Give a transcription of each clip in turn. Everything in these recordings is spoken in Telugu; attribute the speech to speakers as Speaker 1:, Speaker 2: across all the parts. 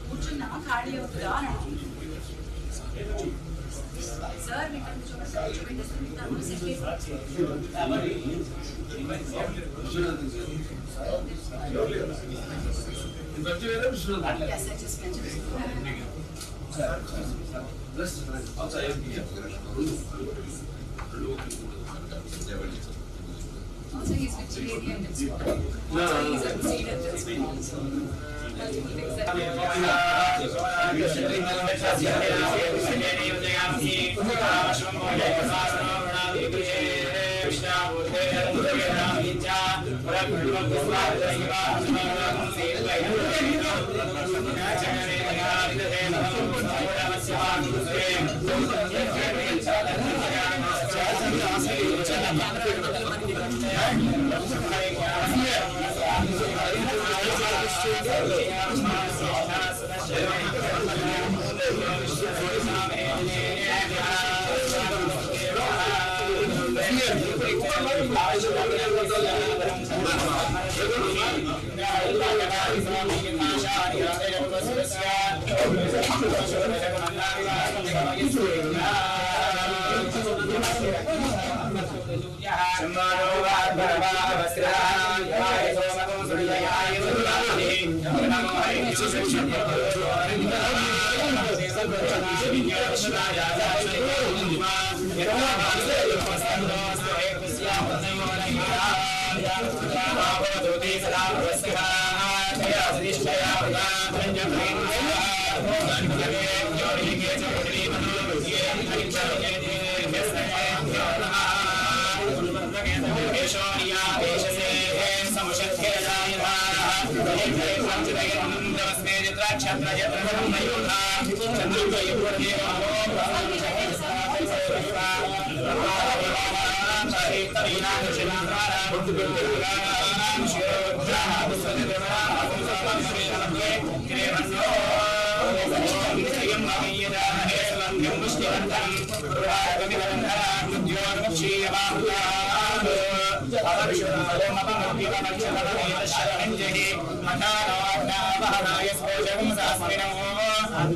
Speaker 1: కూర్చున్నా ఖాళీ అవుతుందా అని సార్ మీకు also he's vegetarian and so he's a vegetarian.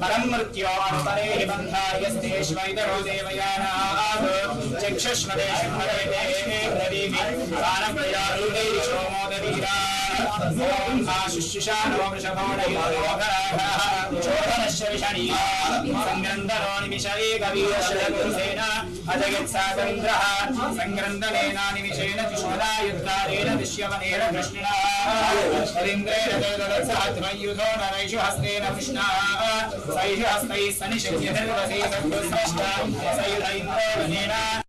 Speaker 1: परम मृत्यो अनुपरे बंधाय स्तेष्वैतरो देवयानाः चक्षुष्मदेशमदेवे रविः प्राणप्रयारुदे सोमोदवीरा ओम आशुष्षानो वृषभोणयोगः चोदनस्य विषणी संग्रन्दनो निमिषे कवीरशलकुंसेन अजगत्सागन्द्रः संग्रन्दनेना निमिषेन तिशोदायुद्धारेण दृश्यमनेन कृष्णः हरीन्द्रेण देवदत्सात्मयुधो नरैषु हस्तेन कृष्णः सैषु हस्तैः सनिषिच्य निर्वसे सद्गुस्रष्टा सयुध इन्द्रेण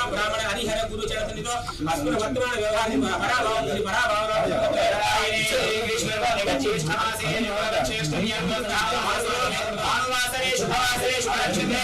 Speaker 2: ब्राह्मण हरिहर गुरु चरणसन्निधो अस्मिन् वर्तमान व्यवहारे पराभावति भानुवासरे शुभवासरे शुभनक्षत्रे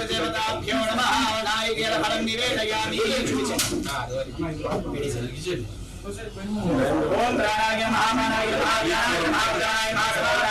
Speaker 2: देवताभ्यो नमः नारिकेल फलं निवेदयामि ओम प्राणाय महामानाय महामानाय महामानाय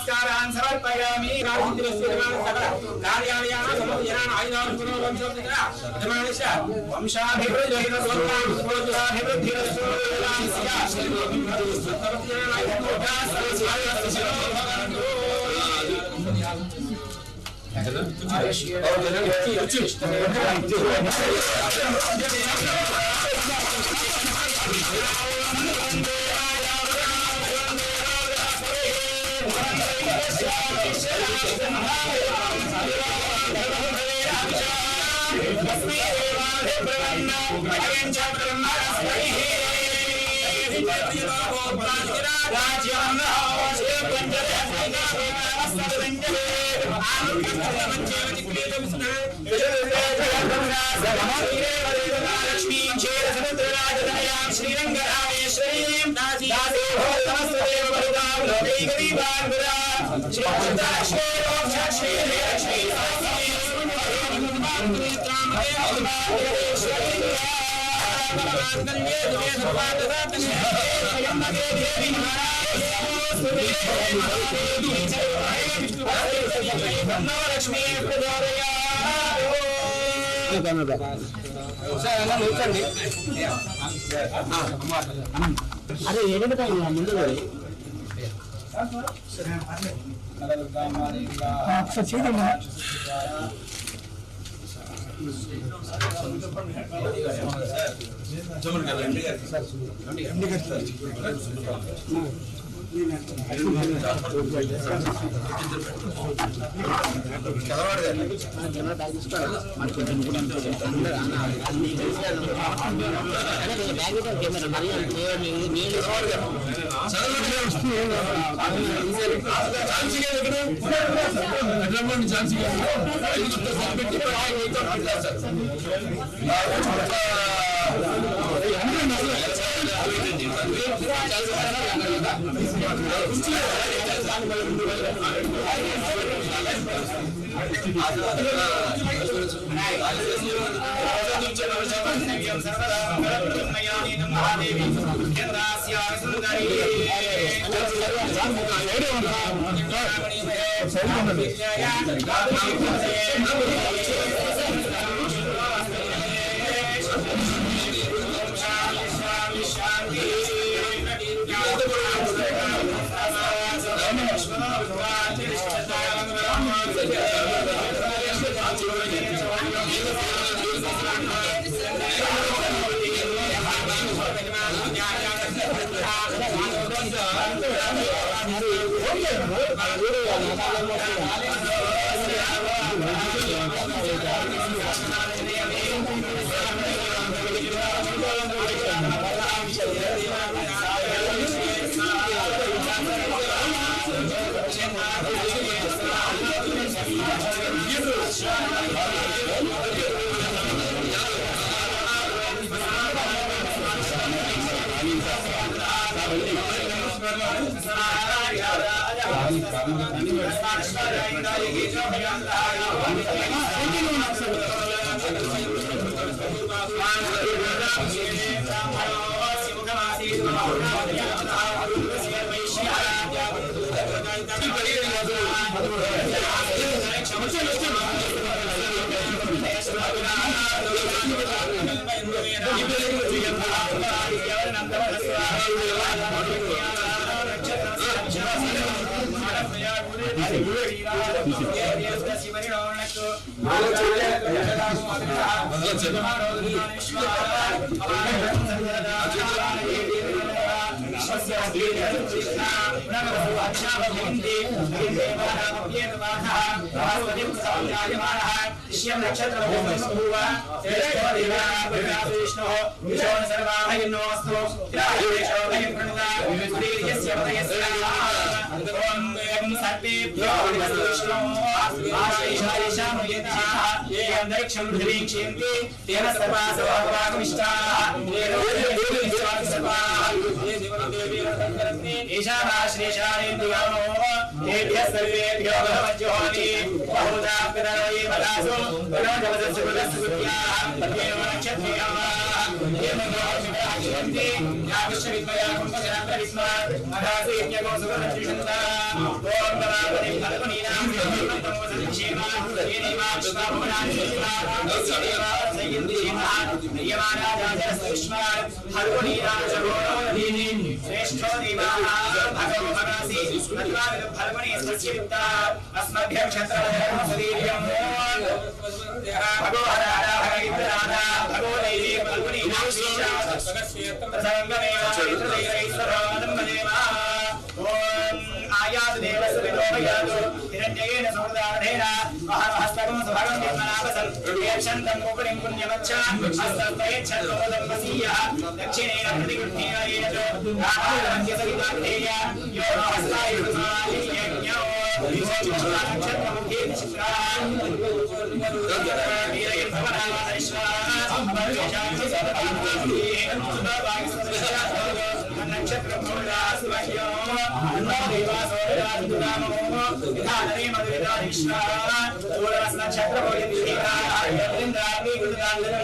Speaker 2: नमस्कारान् समर्पयामि బ్రహ్మలక్ష్మీ
Speaker 3: అరే ఏడంటే ముందు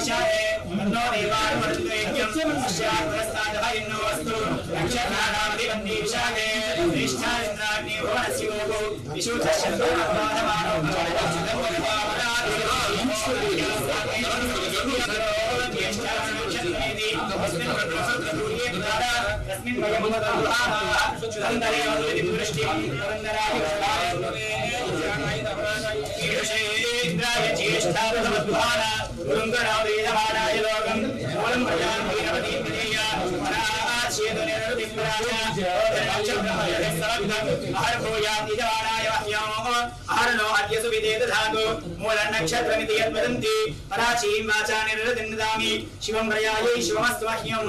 Speaker 2: Namaste. तन्नो देवान् वर्तयेत्यं स्यात्प्रस्तादः इन्नो अस्तु नक्षत्राणामधिपन्ति विशाले निष्ठानिन्द्राग्नि भुवनस्योगो विशुद्धशब्दमानमानो तस्मिन् वयं सुन्दरे इंद्राय ज्येष्ठावधमध्वान गुरुङ्गणावेदमानाय लोकं मूलं प्रजां वीरवतीं विधेय पराचेतनिर्दिप्राय अहर्भूयातिजवानाय वह्योः अहर्नो अद्य सुविदे दधातु मूलनक्षत्रमिति यद्वदन्ति पराचीं वाचा निर्दन्दामि शिवं प्रयायै शिवमस्तु मह्यं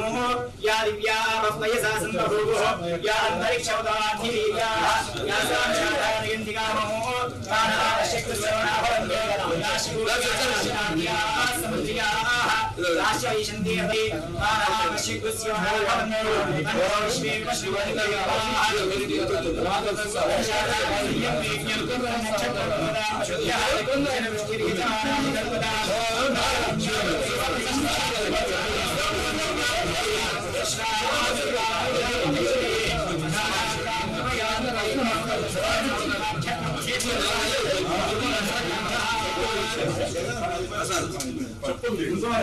Speaker 2: या दिव्या वह्वयसा सम्बभूवुः या अन्तरिक्षौदाधिवीर्याः या साक्षादानयन्तिकामो कानाशक्तिश्रवणाभवन्तो या शिवोऽस्याः समुद्रियाः राश्यैषन्ति अपि कानाशक्तिश्रवणाभवन्तो अन्वविश्वे विश्ववन्तयाः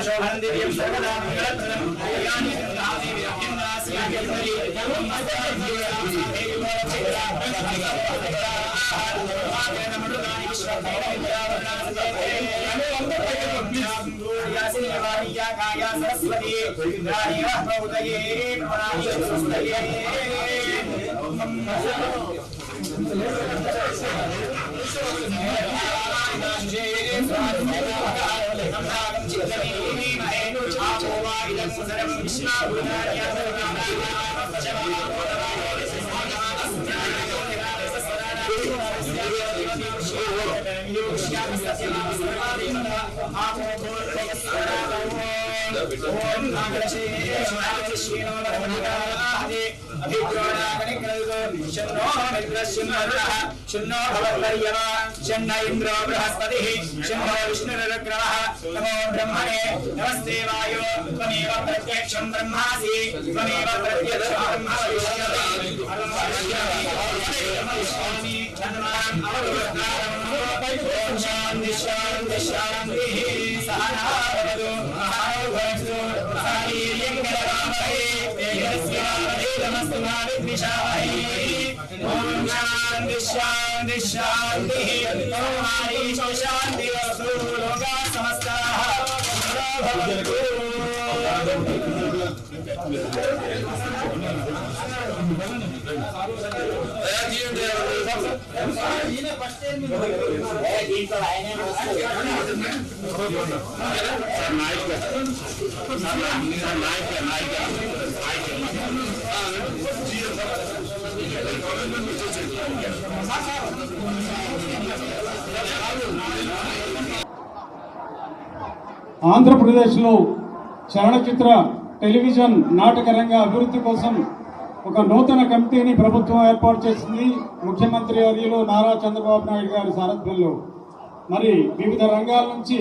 Speaker 2: शोभन्दिव्यं सर्वदा मंगलप्रदं यानि नामि विरह्यन्नास्यायन्तरि आगनमृगानि विश्वकैरविद्यावनासदेयासिनिवानिया काया सरस्वती राणि वह्वउदये प्रणामि सरस्वतये शन्नो भवत्पर्यमा शन्न इन्द्रो बृहस्पतिः शन्नो विष्णुरुग्रवः नमो ब्रह्मणे नमस्ते वायो त्वमेव प्रत्यक्षं ब्रह्मासि त्वमेव प्रत्यक्षं ब्रह्मासि शान्ति शान्ति शान्तिः सहना भवतु सहनौ भवतु सहवीर्यं करवावहै तेजस्विनावधीतमस्तु मा विद्विषावहै ॐ शान्ति शान्ति शान्तिः ॐ हरीश शान्तिरस्तु लोकाः समस्ताः भवन्तु
Speaker 3: ఆంధ్రప్రదేశ్లో చలనచిత్ర టెలివిజన్ నాటక రంగ అభివృద్ధి కోసం ఒక నూతన కమిటీని ప్రభుత్వం ఏర్పాటు చేసింది. ముఖ్యమంత్రి వర్యులు నారా చంద్రబాబు నాయుడు గారి సారథ్యంలో మరి వివిధ రంగాల నుంచి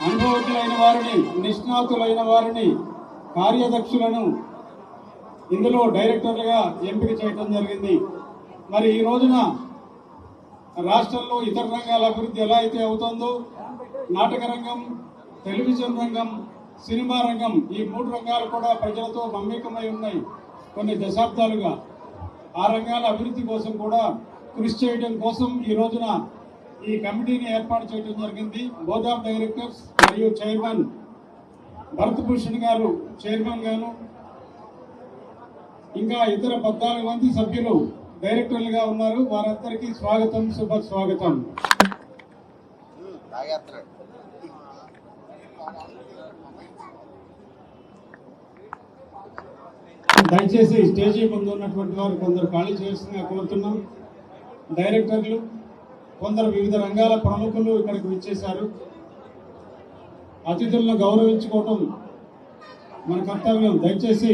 Speaker 3: అనుభవజ్ఞులైన వారిని, నిష్ణాతులైన వారిని, కార్యదక్షులను ఇందులో డైరెక్టర్లుగా ఎంపిక చేయడం జరిగింది. మరి ఈ రోజున రాష్ట్రంలో ఇతర రంగాల అభివృద్ధి ఎలా అయితే అవుతుందో నాటక రంగం, టెలివిజన్ రంగం, సినిమా రంగం ఈ మూడు రంగాలు కూడా ప్రజలతో మమేకమై ఉన్నాయి కొన్ని దశాబ్దాలుగా. ఆ రంగాల అభివృద్ధి కోసం కూడా కృషి చేయడం కోసం ఈ రోజున ఈ కమిటీని ఏర్పాటు చేయడం జరిగింది. బోర్డ్ ఆఫ్ డైరెక్టర్స్ మరియు చైర్మన్ భరతభూషణ్ గారు చైర్మన్ గాను, ఇంకా ఇతర 14 మంది సభ్యులు డైరెక్టర్లుగా ఉన్నారు. వారందరికీ స్వాగతం, శుభ స్వాగతం. దయచేసి స్టేజీ ముందు ఉన్నటువంటి వారు కొందరు ఖాళీ చేయాల్సిందిగా కోరుతున్నాం. డైరెక్టర్లు, కొందరు వివిధ రంగాల ప్రముఖులు ఇక్కడికి విచ్చేశారు. అతిథులను గౌరవించుకోవటం మన కర్తవ్యం. దయచేసి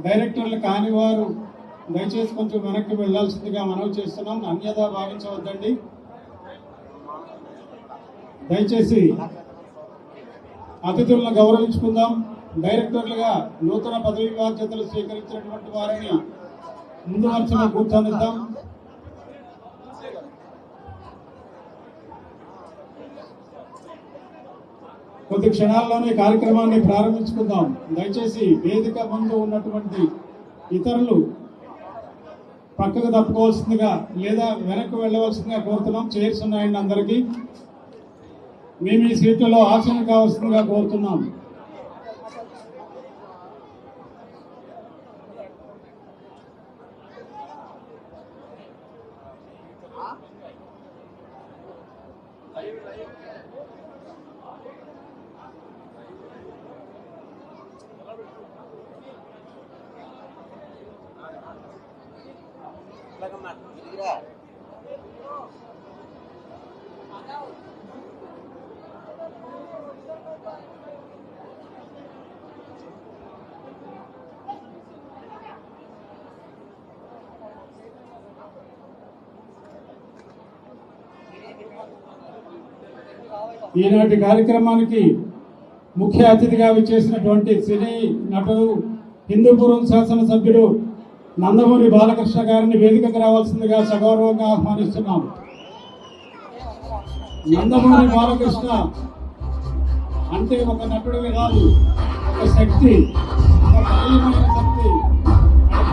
Speaker 3: డైరెక్టర్లు కాని వారు దయచేసి కొంచెం వెనక్కి వెళ్లాల్సిందిగా మనవి చేస్తున్నాం. అన్యదా భావించవద్దండి. దయచేసి అతిథులను గౌరవించుకుందాం. డైరెక్టర్లుగా నూతన పదవి బాధ్యతలు స్వీకరించినటువంటి వారిని ముందు వరుసలో కూర్చొనిద్దాం. కొద్ది క్షణాల్లోనే కార్యక్రమాన్ని ప్రారంభించుకుందాం. దయచేసి వేదిక ముందు ఉన్నటువంటి ఇతరులు పక్కకు తప్పుకోవాల్సిందిగా లేదా వెనక్కి వెళ్ళవలసిందిగా కోరుతున్నాం. చైర్స్ ఉన్నాయండి అందరికీ. మీ మీ సీట్లలో ఆసనం కావాల్సిందిగా కోరుతున్నాం. ఈనాటి కార్యక్రమానికి ముఖ్య అతిథిగా విచ్చేసినటువంటి సినీ నటుడు హిందూపురం శాసనసభ్యుడు నందమూరి బాలకృష్ణ గారిని వేదికకు రావాల్సిందిగా సగౌరవంగా ఆహ్వానిస్తున్నాం. నందమూరి బాలకృష్ణ అంటే ఒక నటుడివి కాదు, ఒక శక్తి, ఒక బలీయమైన శక్తి.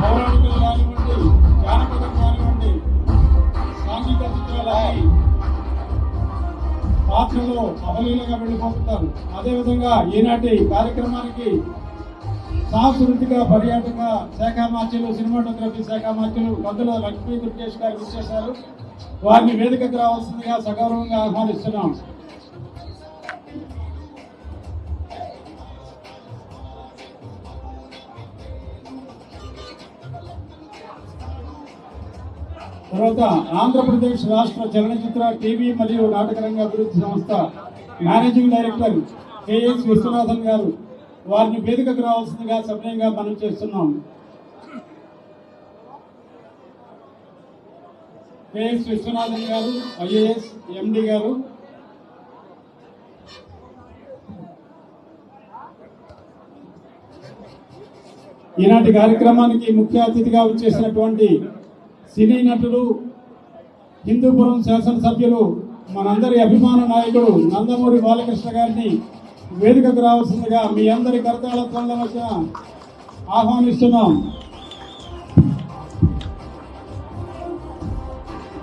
Speaker 3: పౌరాణికలు కానివ్వండి, జానపదం కానివ్వండి, సాంఘిక చిత్రాలని పాత్రలో అవలీలగా వెళ్ళిపోతుంటారు. అదేవిధంగా ఈనాటి కార్యక్రమానికి సాంస్కృతిక పర్యాటక శాఖ మార్చులు, సినిమాటోగ్రఫీ శాఖ మార్చులు గందుల లక్ష్మీ దుర్గేష్ గారు విచ్చేశారు. వారిని వేదికకు రావాల్సిందిగా సగౌరవంగా ఆహ్వానిస్తున్నాం. తర్వాత ఆంధ్రప్రదేశ్ రాష్ట్ర చలనచిత్ర టీవీ మరియు నాటకరంగ అభివృద్ధి సంస్థ మేనేజింగ్ డైరెక్టర్ కెఎస్ విశ్వనాథన్ గారు, వారిని వేదికకు రావాల్సిందిగా సభ్యంగా మనం చేస్తున్నాం. కెఎస్ విశ్వనాథన్ గారు, ఐఏఎస్ ఎండి గారు. ఈనాటి కార్యక్రమానికి ముఖ్య అతిథిగా వచ్చేసినటువంటి సినీ నటుడు, హిందూపురం శాసనసభ్యులు, మనందరి అభిమాన నాయకుడు నందమూరి బాలకృష్ణ గారిని వేదికకు రావాల్సిందిగా మీ అందరి కరతాళత్వంలో వచ్చిన ఆహ్వానిస్తున్నాం.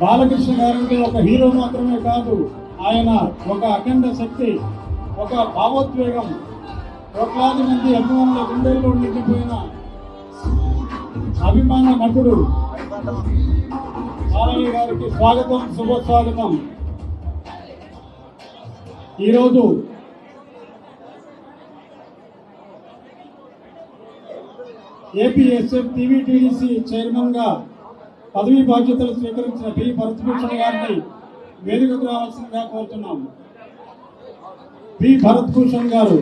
Speaker 3: బాలకృష్ణ గారంటే ఒక హీరో మాత్రమే కాదు, ఆయన ఒక అఖండ శక్తి, ఒక భావోద్వేగం. కోట్లాది మంది అభిమానుల గుండెల్లో నిండిపోయిన అభిమాన నటుడు. బాలయ్య గారికి స్వాగతం, శుభస్వాగతం. ఈరోజు ఏపీఎస్ఎఫ్ టీవీటీడీసీ చైర్మన్ గా పదవీ బాధ్యతలు స్వీకరించిన పి భరత్భూషణ్ గారిని వేదికకు రావాల్సిందిగా కోరుతున్నాం. పి భరత్భూషణ్ గారు,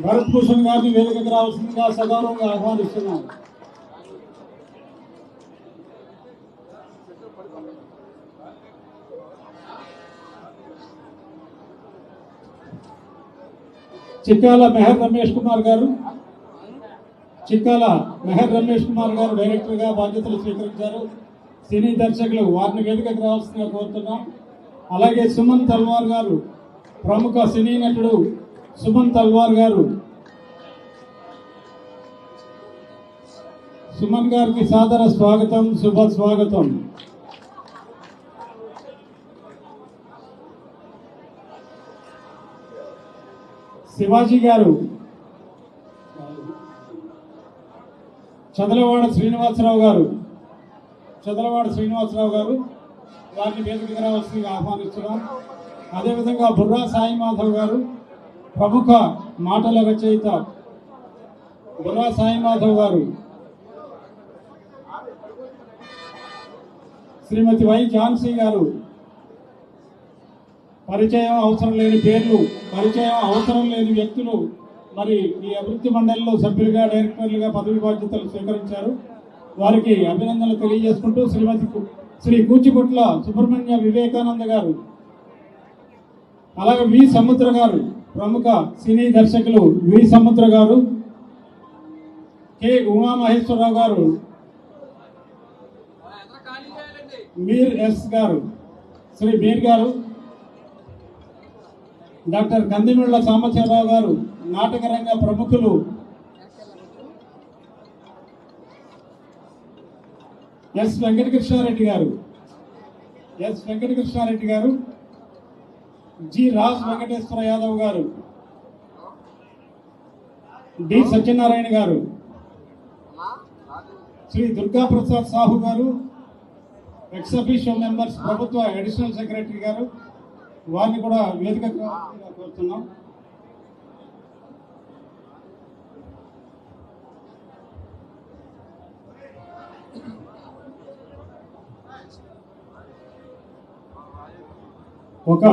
Speaker 3: భరత్భూషణ్ గారిని వేదికకు రావాల్సిందిగా సగౌరవంగా ఆహ్వానిస్తున్నాం. చిక్కాల మెహర్ రమేష్ కుమార్ గారు, చిక్కాల మెహర్ రమేష్ కుమార్ గారు డైరెక్టర్గా బాధ్యతలు స్వీకరించారు. సినీ దర్శకులు, వారిని వేదికకు రావాల్సిందిగా కోరుతున్నాం. అలాగే సుమన్ తల్వార్ గారు, ప్రముఖ సినీ నటుడు సుమన్ తల్వార్ గారు. సుమన్ గారికి సాదర స్వాగతం, శుభ స్వాగతం. శివాజీ గారు, చదలవాడ శ్రీనివాసరావు గారు, వారిని వేదికకు రావాల్సిందిగా ఆహ్వానిస్తున్నాం. అదేవిధంగా బుర్రా సాయి మాధవ్ గారు, ప్రముఖ మాటల రచయిత బుర్రా సాయి మాధవ్ గారు. శ్రీమతి వై ఝాన్సీ గారు, పరిచయం అవసరం లేని పేర్లు, పరిచయం అవసరం లేని వ్యక్తులు మరి ఈ అభివృద్ధి మండలిలో సభ్యులుగా, డైరెక్టర్లుగా పదవి బాధ్యతలు స్వీకరించారు. వారికి అభినందనలు తెలియజేసుకుంటూ శ్రీ కూచిపుట్ల సుబ్రహ్మణ్య వివేకానంద గారు, అలాగే వి సముద్ర గారు, ప్రముఖ సినీ దర్శకులు వి సముద్ర గారు, కె ఉమామహేశ్వరరావు గారు, మీర్ ఎస్ గారు, శ్రీ మీర్ గారు, డాక్టర్ కందిమిళ్ళ సాంబశివరావు గారు, నాటక రంగ ప్రముఖులు ఎస్ వెంకటకృష్ణారెడ్డి గారు, జి రాజ్ వెంకటేశ్వర యాదవ్ గారు, డి సత్యనారాయణ గారు, శ్రీ దుర్గా ప్రసాద్ సాహు గారు, ఎక్స్ అఫీషియో మెంబర్స్ ప్రభుత్వ అడిషనల్ సెక్రటరీ గారు, వారిని కూడా వేదికకు కోరుతున్నాం. ఒక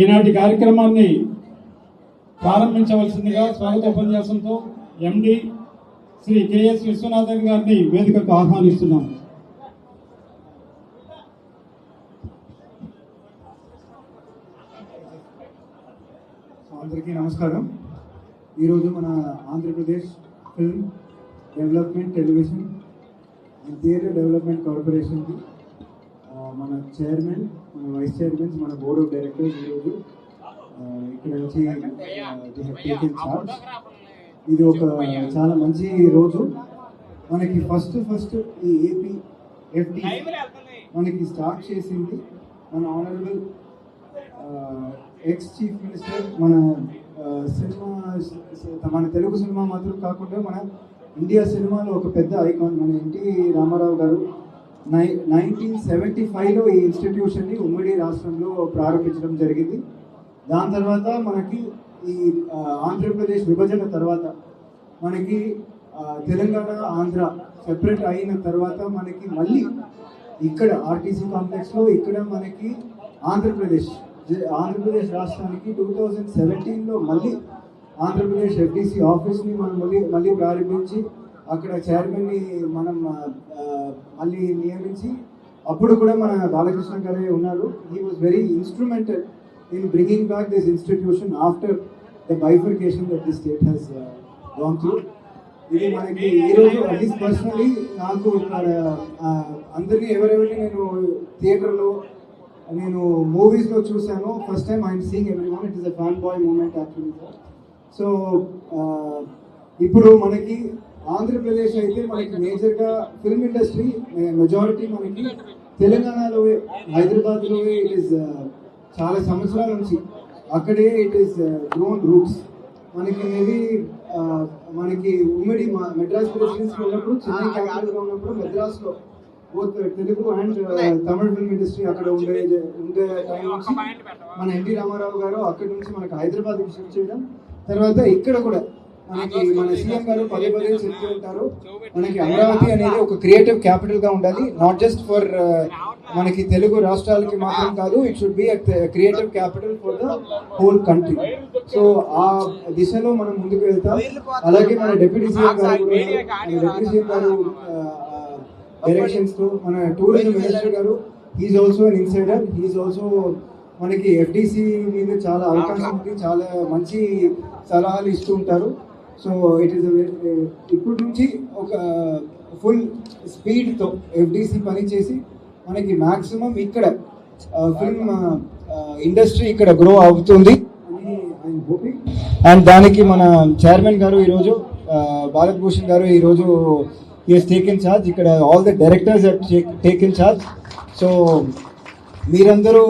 Speaker 3: ఈనాటి కార్యక్రమాన్ని ప్రారంభించవలసిందిగా స్వాగతోపన్యాసంతో ఎండి శ్రీ కెఎస్ విశ్వనాథన్ గారిని వేదికకు ఆహ్వానిస్తున్నాం.
Speaker 4: అందరికీ నమస్కారం. ఈరోజు మన Andhra Pradesh film development television and theatre development కార్పొరేషన్కి మన చైర్మన్, మన వైస్ చైర్మన్స్, మన బోర్డ్ ఆఫ్ డైరెక్టర్స్ ఈరోజు ఇక్కడ నుంచి టేకెన్ చార్జ్. ఇది ఒక చాలా మంచి రోజు. మనకి ఫస్ట్ ఈ ఏపీ ఎఫ్డి మనకి స్టార్ట్ చేసింది మన ఆనరబుల్ ఎక్స్ చీఫ్ మినిస్టర్. మన తెలుగు సినిమా మాత్రం కాకుండా మన ఇండియా సినిమాలో ఒక పెద్ద ఐకాన్ మన ఎన్టీ రామారావు గారు 1975లో ఈ ఇన్స్టిట్యూషన్ని ఉమ్మడి రాష్ట్రంలో ప్రారంభించడం జరిగింది. దాని తర్వాత మనకి ఈ ఆంధ్రప్రదేశ్ విభజన తర్వాత మనకి తెలంగాణ, ఆంధ్ర సెపరేట్ అయిన తర్వాత మనకి మళ్ళీ ఇక్కడ ఆర్టీసీ కాంప్లెక్స్లో ఇక్కడ మనకి ఆంధ్రప్రదేశ్ రాష్ట్రానికి 2017లో మళ్ళీ ఆంధ్రప్రదేశ్ ఎఫ్డిసి ఆఫీస్ని మనం మళ్ళీ ప్రారంభించి అక్కడ చైర్మన్ని మనం మళ్ళీ నియమించి, అప్పుడు కూడా మన బాలకృష్ణ గారే ఉన్నారు. He was very instrumental in bringing back this institution after the bifurcation that the state has gone through. ఇది మనకి ఈరోజు అట్లీస్ట్ పర్సనలీ నాకు ఇక్కడ అందరినీ ఎవరెవరిని నేను థియేటర్లో నేను మూవీస్లో చూశాను. First time I'm seeing everyone. It is a fan boy moment actually. So ఇప్పుడు మనకి ఆంధ్రప్రదేశ్ అయితే మనకి మేజర్గా ఫిల్మ్ ఇండస్ట్రీ మెజారిటీ మనకి తెలంగాణలో, హైదరాబాద్లో ఇట్ ఈస్ చాలా సంవత్సరాల నుంచి అక్కడే ఇట్ ఈస్ గ్రోన్ రూట్స్. మనకి మేబీ మనకి ఉమ్మడి మెడ్రాస్ ప్రెసిడెన్సీ ఉన్నప్పుడు, చెన్నై క్యాపిటల్గా ఉన్నప్పుడు మెడ్రాస్లో both Telugu and Tamil film industry అక్కడ ఉండే టైం నుంచి మన ఎన్టీ రామారావు గారు అక్కడి నుంచి మనకి హైదరాబాద్కి షిఫ్ట్ చేయడం, తర్వాత ఇక్కడ కూడా మనకి మన సీఎం గారు పదే చెప్తూ ఉంటారు మనకి అమరావతి అనేది ఒక క్రియేటివ్ క్యాపిటల్ గా ఉండాలి. నాట్ జస్ట్ ఫర్ మనకి తెలుగు రాష్ట్రాలకి మాత్రం కాదు, it should be creative capital for the whole country. So ఆ దిశలో మనం ముందుకు వెళ్తాం. అలాగే మన డిప్యూటీ సీఎం గారు డైరెక్షన్స్ తో మన టూరిజం మినిస్టర్ గారు, he's also an insider. He's also మనకి ఎఫ్డిసి మీద చాలా అవకాశం ఉంది, చాలా మంచి సలహాలు ఇస్తూ ఉంటారు. సో ఇట్ ఈస్ ఇప్పటి నుంచి ఒక ఫుల్ స్పీడ్తో ఎఫ్డిసి పనిచేసి మనకి మ్యాక్సిమం ఇక్కడ ఫిల్మ్ ఇండస్ట్రీ ఇక్కడ గ్రో అవుతుంది అని ఐఎమ్ హోపింగ్. అండ్ దానికి మన చైర్మన్ గారు ఈరోజు భారత్ భూషణ్ గారు ఈరోజు he has taken charge. ఇక్కడ all the directors have taken charge. So మీరందరూ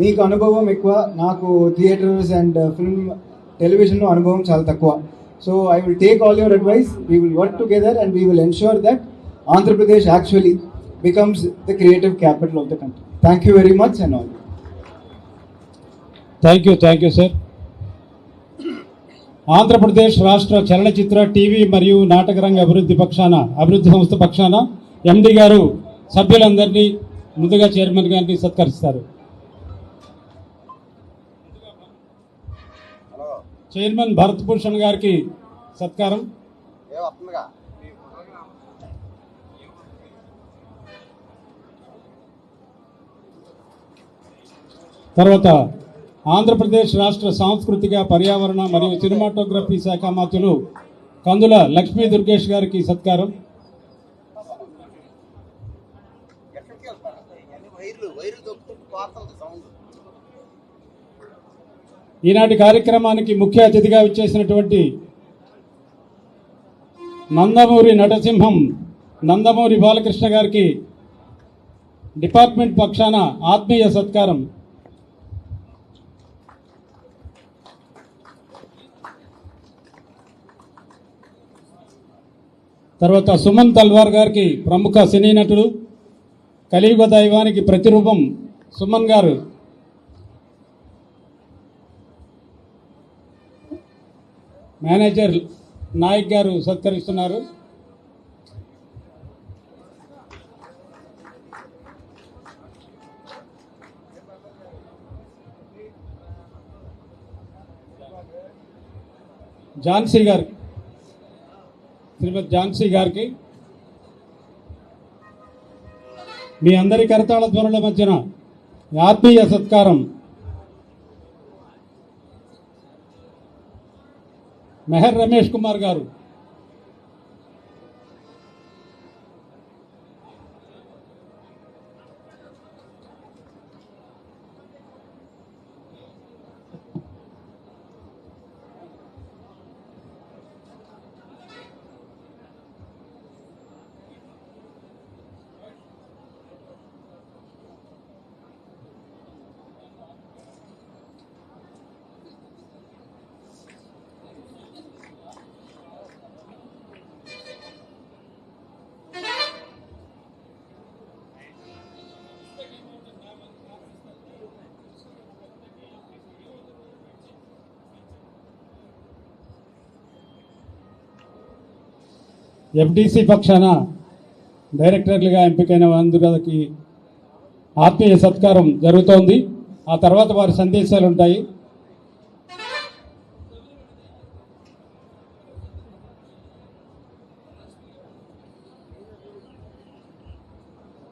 Speaker 4: మీకు అనుభవం ఎక్కువ, నాకు థియేటర్స్ అండ్ ఫిల్మ్ టెలివిజన్లో అనుభవం చాలా తక్కువ. So I will take all your advice, we will work together and we will ensure that Andhra Pradesh actually becomes the creative capital of the country. Thank you very much and all.
Speaker 3: Thank you sir. Andhra Pradesh రాష్ట్ర చలనచిత్ర, టీవీ మరియు నాటకరంగ అభివృద్ధి సంస్థ పక్షాన ఎండి గారు సభ్యులందరినీ ముందుగా చైర్మన్ గారిని సత్కరిస్తారు. చైర్మన్ భరత్ భూషణ్ గారికి సత్కారం. తర్వాత ఆంధ్రప్రదేశ్ రాష్ట్ర సాంస్కృతిక పర్యావరణ మరియు సినిమాటోగ్రఫీ శాఖ మంత్రులు కందుల లక్ష్మీ దుర్గేష్ గారికి సత్కారం. ఈనాటి కార్యక్రమానికి ముఖ్య అతిథిగా విచ్చేసినటువంటి నందమూరి నటసింహం నందమూరి బాలకృష్ణ గారికి డిపార్ట్మెంట్ పక్షాన ఆత్మీయ సత్కారం. తర్వాత సుమన్ తల్వార్ గారికి ప్రముఖ సినీ నటుడు, కలియుగ దైవానికి ప్రతిరూపం సుమన్ గారు మేనేజర్ నాయక్ గారు సత్కరిస్తున్నారు. ఝాన్సీ గారు, శ్రీమతి ఝాన్సీ గారికి మీ అందరి కరతాళ ధ్వనుల మధ్యన ఆత్మీయ సత్కారం. మెహర్ రమేష్ కుమార్ గారు, ఎఫ్డిసి పక్షాన డైరెక్టర్లుగా ఎంపికైన అందరికి ఆత్మీయ సత్కారం జరుగుతోంది. ఆ తర్వాత వారి సందేశాలు ఉంటాయి.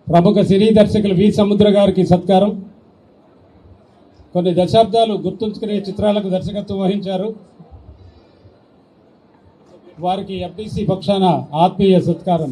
Speaker 3: ప్రముఖ సినీ దర్శకులు వి సముద్ర గారికి సత్కారం. కొన్ని దశాబ్దాలు గుర్తుంచుకునే చిత్రాలకు దర్శకత్వం వహించారు. వారికి ఎఫ్డిసి పక్షాన ఆత్మీయ సత్కారం.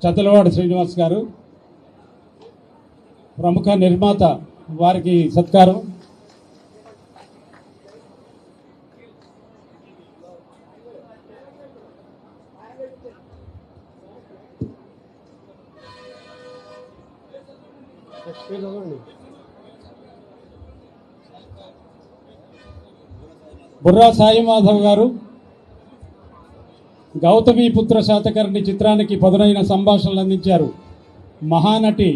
Speaker 3: చదలవాడ శ్రీనివాస్ గారు ప్రముఖ నిర్మాత, వారికి సత్కారం. బుర్రా సాయి మాధవ్ గారు గౌతమి పుత్ర శాతకర్ణి చిత్రానికి పదునైన సంభాషణలు అందించారు. మహానటి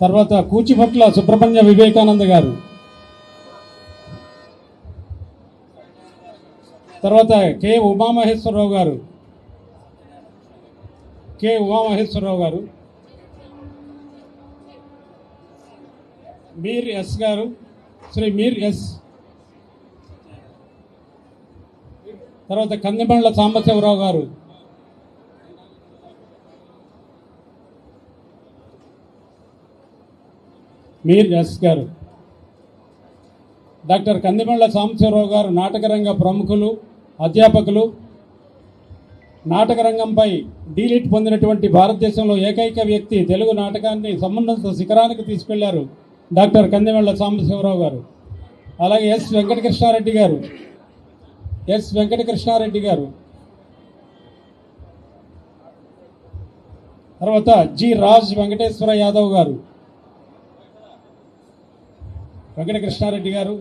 Speaker 3: తర్వాత కూచిభట్ల సుబ్రహ్మణ్య వివేకానంద గారు, తర్వాత కె ఉమామహేశ్వరరావు గారు, మీర్ ఎస్ గారు, శ్రీ మీర్ ఎస్, తర్వాత కందిబండ్ల సాంబశివరావు గారు, మీర్ ఎస్ గారు, డాక్టర్ కందిబండ్ల సాంబశివరావు గారు నాటకరంగ ప్రముఖులు, అధ్యాపకులు. నాటకరంగంపై డీలిట్ పొందినటువంటి భారతదేశంలో ఏకైక వ్యక్తి. తెలుగు నాటకాన్ని సమున్నత శిఖరానికి తీసుకెళ్లారు డాక్టర్ కందిబండ్ల సాంబశివరావు గారు. అలాగే ఎస్ వెంకటకృష్ణారెడ్డి గారు, ఎస్ వెంకటకృష్ణారెడ్డి గారు, తర్వాత జి రాజ్ వెంకటేశ్వర యాదవ్ గారు, వెంకటకృష్ణారెడ్డి గారు,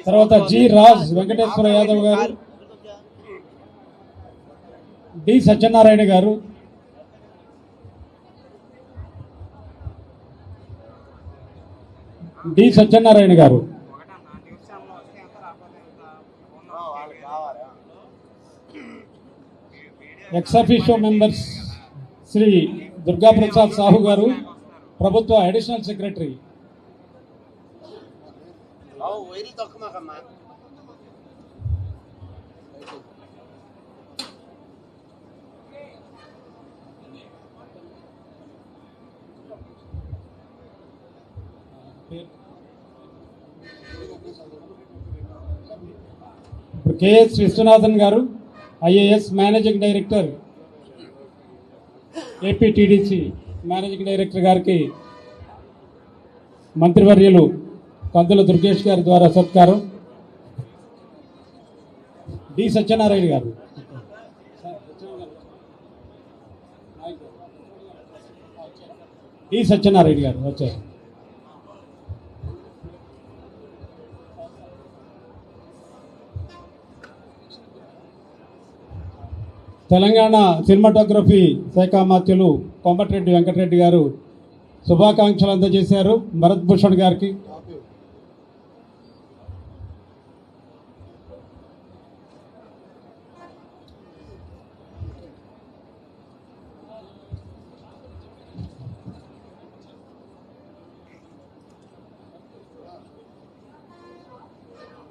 Speaker 3: తర్వాత జి రాజ్ వెంకటేశ్వర యాదవ్ గారు, డి సత్యనారాయణ గారు, డి సత్యనారాయణ గారు, ex officio members Shri Durga Prasad Sahu గారు, ప్రభుత్వ అడిషనల్ సెక్రటరీ, ఇప్పుడు కెఎస్ విశ్వనాథన్ గారు, IAS managing director, APTDC managing director గారికి మంత్రివర్యులు కందుల దుర్గేష్ గారి ద్వారా సత్కారం. డి సత్యనారాయణ గారు, డి సత్యనారాయణ గారు వచ్చారు. తెలంగాణ సినిమాటోగ్రఫీ శాఖ మాత్యులు కోమటిరెడ్డి వెంకటరెడ్డి గారు శుభాకాంక్షలు అందజేశారు భరత్ భూషణ్ గారికి.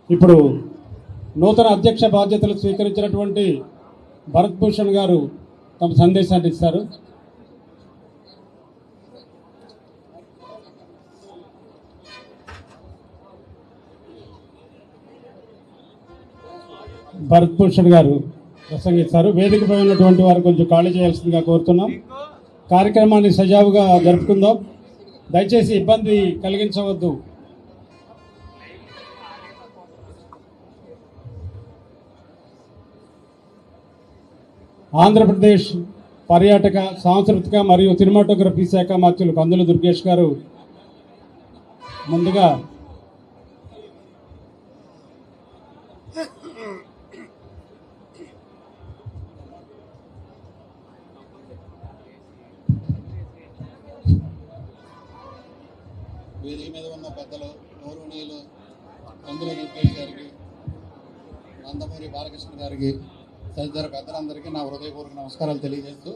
Speaker 3: ఇప్పుడు నూతన అధ్యక్ష బాధ్యతలు స్వీకరించినటువంటి భరత్ భూషణ్ గారు తమ సందేశాన్ని ఇస్తారు. భరత్ భూషణ్ గారు ప్రసంగిస్తారు. వేదికపై ఉన్నటువంటి వారు కొంచెం ఖాళీ చేయాల్సిందిగా కోరుతున్నాం. కార్యక్రమాన్ని సజావుగా జరుపుకుందాం. దయచేసి ఇబ్బంది కలిగించవద్దు. ఆంధ్రప్రదేశ్ పర్యాటక, సాంస్కృతిక మరియు సినిమాటోగ్రఫీ శాఖ మంత్రులు కందుల దుర్గేష్ గారు ముందుగా
Speaker 5: వేదిక మీద ఉన్న పెద్దలు, గౌరవనీయులు కందుల దుర్గేష్ గారికి, నందమూరి బాలకృష్ణ గారికి, తదితర పెద్దలందరికీ నా హృదయపూర్వక నమస్కారాలు తెలియజేస్తూ,